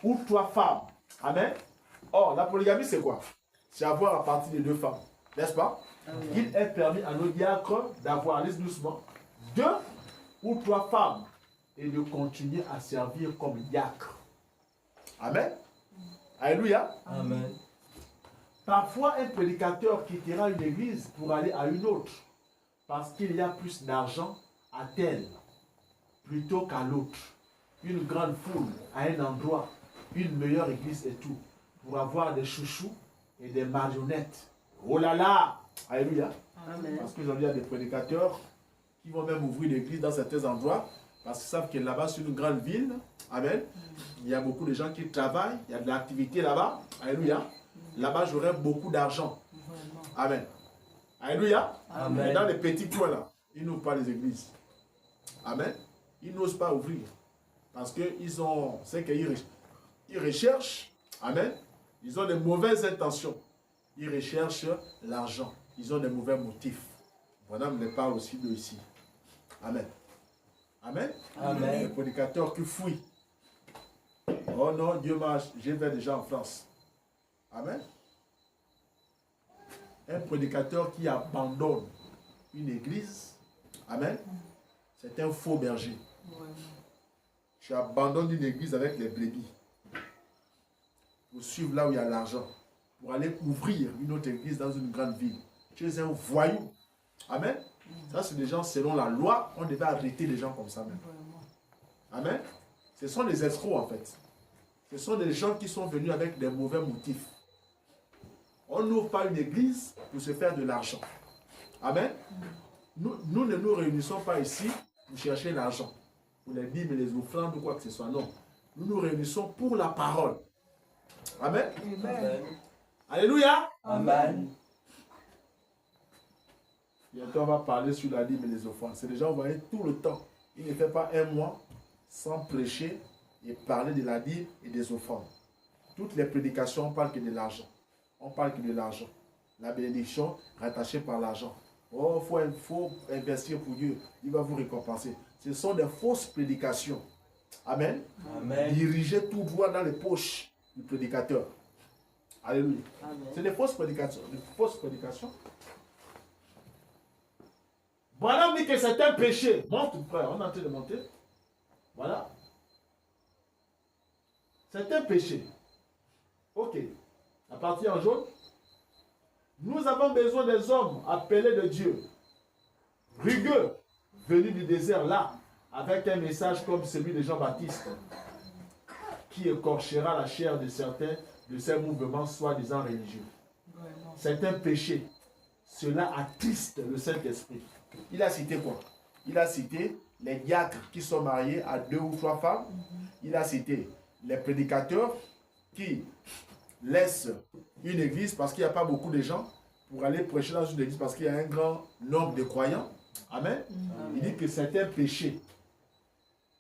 ou 3 femmes. Amen. Or, la polygamie, c'est quoi? C'est avoir à partir de 2 femmes. N'est-ce pas? Amen. Il est permis à nos diacres d'avoir, allez doucement, 2 ou 3 femmes et de continuer à servir comme diacre. Amen. Alléluia. Amen. Parfois, un prédicateur quittera une église pour aller à une autre parce qu'il y a plus d'argent à tel plutôt qu'à l'autre. Une grande foule à un endroit, une meilleure église et tout, pour avoir des chouchous et des marionnettes. Oh là là! Alléluia. Amen. Parce qu'aujourd'hui, il y a des prédicateurs qui vont même ouvrir l'église dans certains endroits parce qu'ils savent que là-bas, c'est une grande ville. Amen. Il y a beaucoup de gens qui travaillent, il y a de l'activité là-bas. Alléluia. Là-bas, j'aurai beaucoup d'argent. Amen. Alléluia. Amen. Mais dans les petits coins là, ils n'ouvrent pas les églises. Amen. Ils n'osent pas ouvrir. Parce qu'ils ont, c'est qu'ils recherchent. Amen. Ils ont de mauvaises intentions. Ils recherchent l'argent. Ils ont de mauvais motifs. Voilà, me parle aussi de ici. Amen. Amen. Amen. Les prédicateurs qui fuient. Oh non, Dieu m'a, j'ai vu déjà en France. Amen. Un prédicateur qui abandonne une église. Amen. C'est un faux berger. Tu abandonnes une église avec les brebis. Pour suivre là où il y a l'argent. Pour aller ouvrir une autre église dans une grande ville. Tu es un voyou. Amen. Ça, c'est des gens, selon la loi, on devait arrêter les gens comme ça même. Amen. Ce sont des escrocs en fait. Ce sont des gens qui sont venus avec des mauvais motifs. On n'ouvre pas une église pour se faire de l'argent. Amen. Nous ne nous réunissons pas ici pour chercher l'argent. Pour les dîmes et les offrandes ou quoi que ce soit. Non. Nous nous réunissons pour la parole. Amen. Amen. Alléluia. Amen. Bientôt on va parler sur la dîme et les offrandes. C'est déjà envoyé tout le temps. Il ne fait pas un mois sans prêcher et parler de la dîme et des offrandes. Toutes les prédications, on parle que de l'argent. On parle que de l'argent. La bénédiction rattachée par l'argent. Oh, il faut investir pour Dieu. Il va vous récompenser. Ce sont des fausses prédications. Amen. Amen. Dirigez tout droit dans les poches du prédicateur. Alléluia. Amen. C'est des fausses prédications. Des fausses prédications. Voilà, dit que c'est un péché. Monte, frère, on est en train de monter. Voilà. C'est un péché. Ok. La partie en jaune. Nous avons besoin des hommes appelés de Dieu. Rigueux, venus du désert là, avec un message comme celui de Jean-Baptiste, qui écorchera la chair de certains de ces mouvements soi-disant religieux. C'est un péché. Cela attriste le Saint-Esprit. Il a cité quoi? Il a cité les diacres qui sont mariés à 2 ou 3 femmes. Il a cité les prédicateurs qui laissent une église parce qu'il n'y a pas beaucoup de gens pour aller prêcher dans une église parce qu'il y a un grand nombre de croyants. Amen. Il dit que c'est un péché.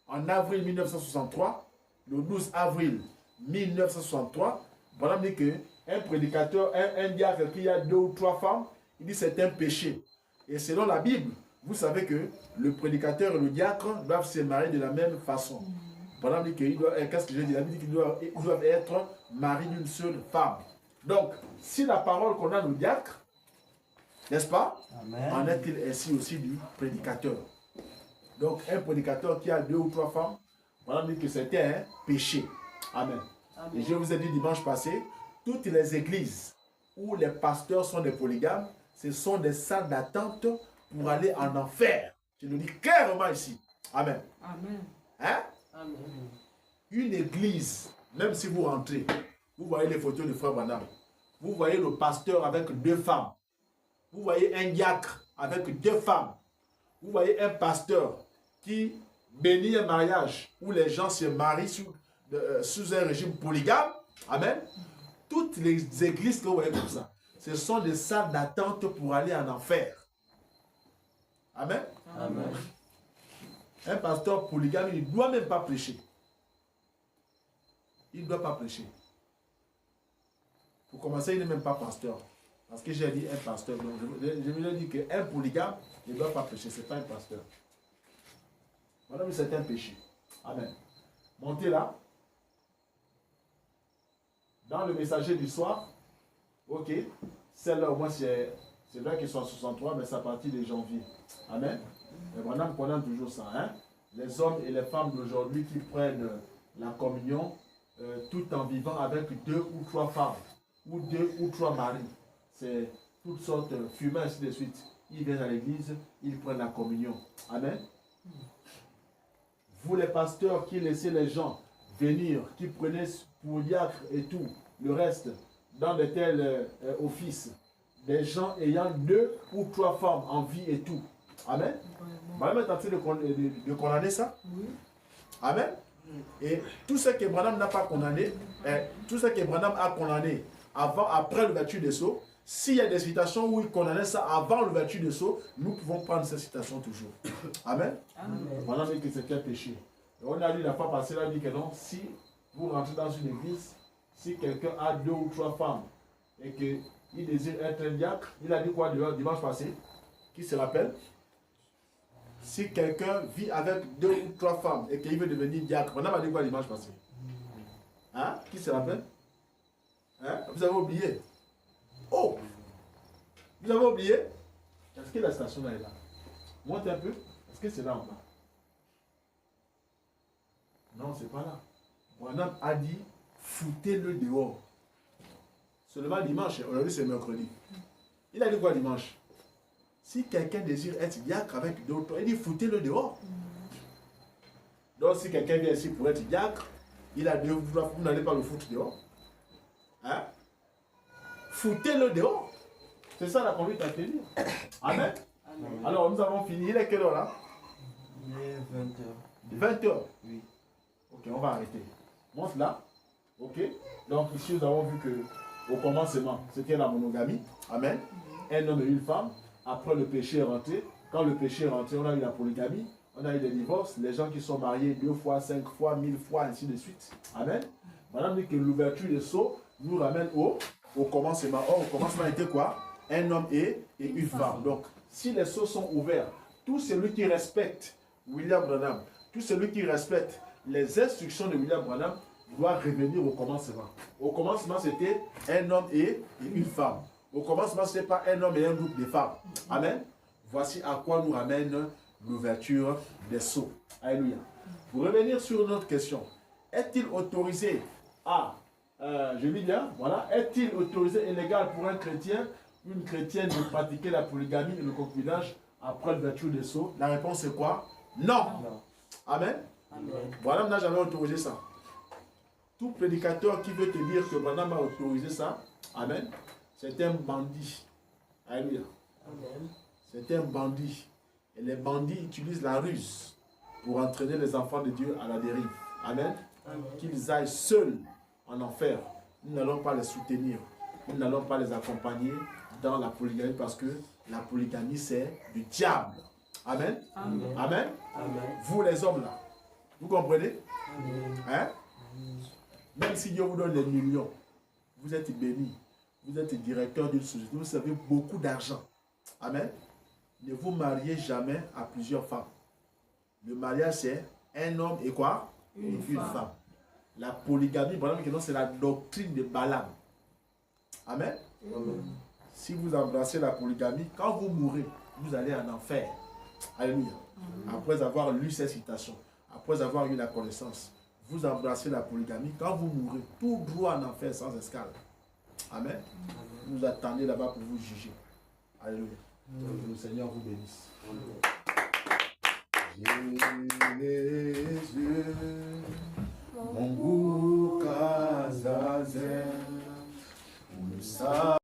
En avril 1963, le 12 avril 1963, voilà dit qu'un prédicateur, un diacre qui a 2 ou 3 femmes, il dit que c'est un péché. Et selon la Bible, vous savez que le prédicateur et le diacre doivent se marier de la même façon. Voilà dit qu'est-ce que j'ai dit? La Bible dit qu'ils doivent être mariés d'une seule femme. Donc, si la parole qu'on a du diacre, n'est-ce pas? Amen. En est-il ainsi aussi du prédicateur? Donc, un prédicateur qui a 2 ou 3 femmes, voilà dit que c'était un péché. Amen. Et je vous ai dit dimanche passé, toutes les églises où les pasteurs sont des polygames, ce sont des salles d'attente pour aller en enfer. Je le dis clairement ici. Amen. Amen. Hein? Amen. Une église, même si vous rentrez, Vous voyez les photos de Frère Branham. Vous voyez le pasteur avec 2 femmes. Vous voyez un diacre avec 2 femmes. Vous voyez un pasteur qui bénit un mariage où les gens se marient sous un régime polygame. Amen. Toutes les églises que vous voyez comme ça, ce sont des salles d'attente pour aller en enfer. Amen. Amen. Un pasteur polygame, il ne doit même pas prêcher. Il ne doit pas prêcher. Pour commencer, il n'est même pas pasteur. Parce que j'ai dit un pasteur. Donc je me dis qu'un polygame, il ne doit pas prêcher. Ce n'est pas un pasteur. Madame, c'est un péché. Amen. Montez là. Dans le messager du soir. Ok. Celle-là, au moins, c'est vrai qu'ils sont en 63, mais c'est à partir de janvier. Amen. Mais Branham connaît toujours ça. Hein? Les hommes et les femmes d'aujourd'hui qui prennent la communion tout en vivant avec 2 ou 3 femmes. Ou 2 ou 3 maris. C'est toutes sortes de fumeurs, ainsi de suite. Ils viennent à l'église, ils prennent la communion. Amen. Vous les pasteurs qui laissez les gens venir, qui prenez pour diacre et tout, le reste, dans de tels offices, des gens ayant 2 ou 3 femmes en vie et tout. Amen. Branham est en train de condamner ça. Amen. Et tout ce que Branham n'a pas condamné, tout ce que Branham a condamné après l'ouverture des sceaux, s'il y a des citations où il condamnait ça avant l'ouverture des sceaux, nous pouvons prendre ces citations toujours. Amen. Branham dit que c'est un péché. Et on a dit la fois passée, on a dit que non, si vous rentrez dans une église, si quelqu'un a 2 ou 3 femmes et qu'il désire être un diacre, il a dit quoi dimanche passé? Qui se rappelle? Si quelqu'un vit avec 2 ou 3 femmes et qu'il veut devenir diacre, Branham a dit quoi dimanche passé? Hein? Qui se rappelle? Hein? Vous avez oublié? Oh! Vous avez oublié? Est-ce que la station là est là? Monte un peu. Est-ce que c'est là en bas? Non, c'est pas là. Branham a dit, foutez-le dehors. Seulement dimanche, aujourd'hui c'est mercredi. Il a dit quoi dimanche? Si quelqu'un désire être diacre avec d'autres, il dit foutez-le dehors. Donc si quelqu'un vient ici pour être diacre, il a 2 ou 3, vous n'allez pas le foutre dehors. Hein? Foutez-le dehors. C'est ça la conduite à tenir. Amen. Amen. Alors nous avons fini. Il est quelle heure là? Il est 20h. 20h? Oui. Ok, on va arrêter. Monte là. Ok. Donc ici nous avons vu que au commencement, c'était la monogamie. Amen. Un homme et une femme. Après le péché est rentré. Quand le péché est rentré, on a eu la polygamie. On a eu les divorces. Les gens qui sont mariés 2 fois, 5 fois, 1000 fois, ainsi de suite. Amen. Madame dit que l'ouverture des sceaux nous ramène au commencement. Or, au commencement était quoi? Un homme et une femme. Donc, si les sceaux sont ouverts, tout celui qui respecte William Branham, tout celui qui respecte les instructions de William Branham doit revenir au commencement. Au commencement, c'était un homme et une femme. Au commencement, ce n'est pas un homme et un groupe de femmes. Amen. Voici à quoi nous ramène l'ouverture des sceaux. Alléluia. Pour revenir sur notre question, est-il autorisé je lis bien, voilà, est-il autorisé et légal pour un chrétien, une chrétienne de pratiquer la polygamie et le concubinage après l'ouverture des sceaux? La réponse est quoi? Non. Amen. Amen. Branham n'a jamais autorisé ça. Tout prédicateur qui veut te dire que Branham a autorisé ça, amen, c'est un bandit. Alléluia. C'est un bandit. Et les bandits utilisent la ruse pour entraîner les enfants de Dieu à la dérive. Amen. Qu'ils aillent seuls en enfer. Nous n'allons pas les soutenir. Nous n'allons pas les accompagner dans la polygamie parce que la polygamie c'est du diable. Amen. Amen. Amen. Amen. Vous les hommes là, vous comprenez? Hein? Même si Dieu vous donne des millions, vous êtes bénis. Vous êtes directeur d'une société, vous avez beaucoup d'argent. Amen. Ne vous mariez jamais à plusieurs femmes. Le mariage c'est un homme et quoi? Une femme. La polygamie, c'est la doctrine de Balaam. Amen. Amen. Si vous embrassez la polygamie, quand vous mourrez, vous allez en enfer. Alléluia. Après avoir lu ces citations, après avoir eu la connaissance, vous embrassez la polygamie. Quand vous mourrez, tout droit en enfer sans escale. Amen. Vous attendez là-bas pour vous juger. Alléluia. Que le Seigneur vous bénisse. Jésus, mon bouc Azazel. Ça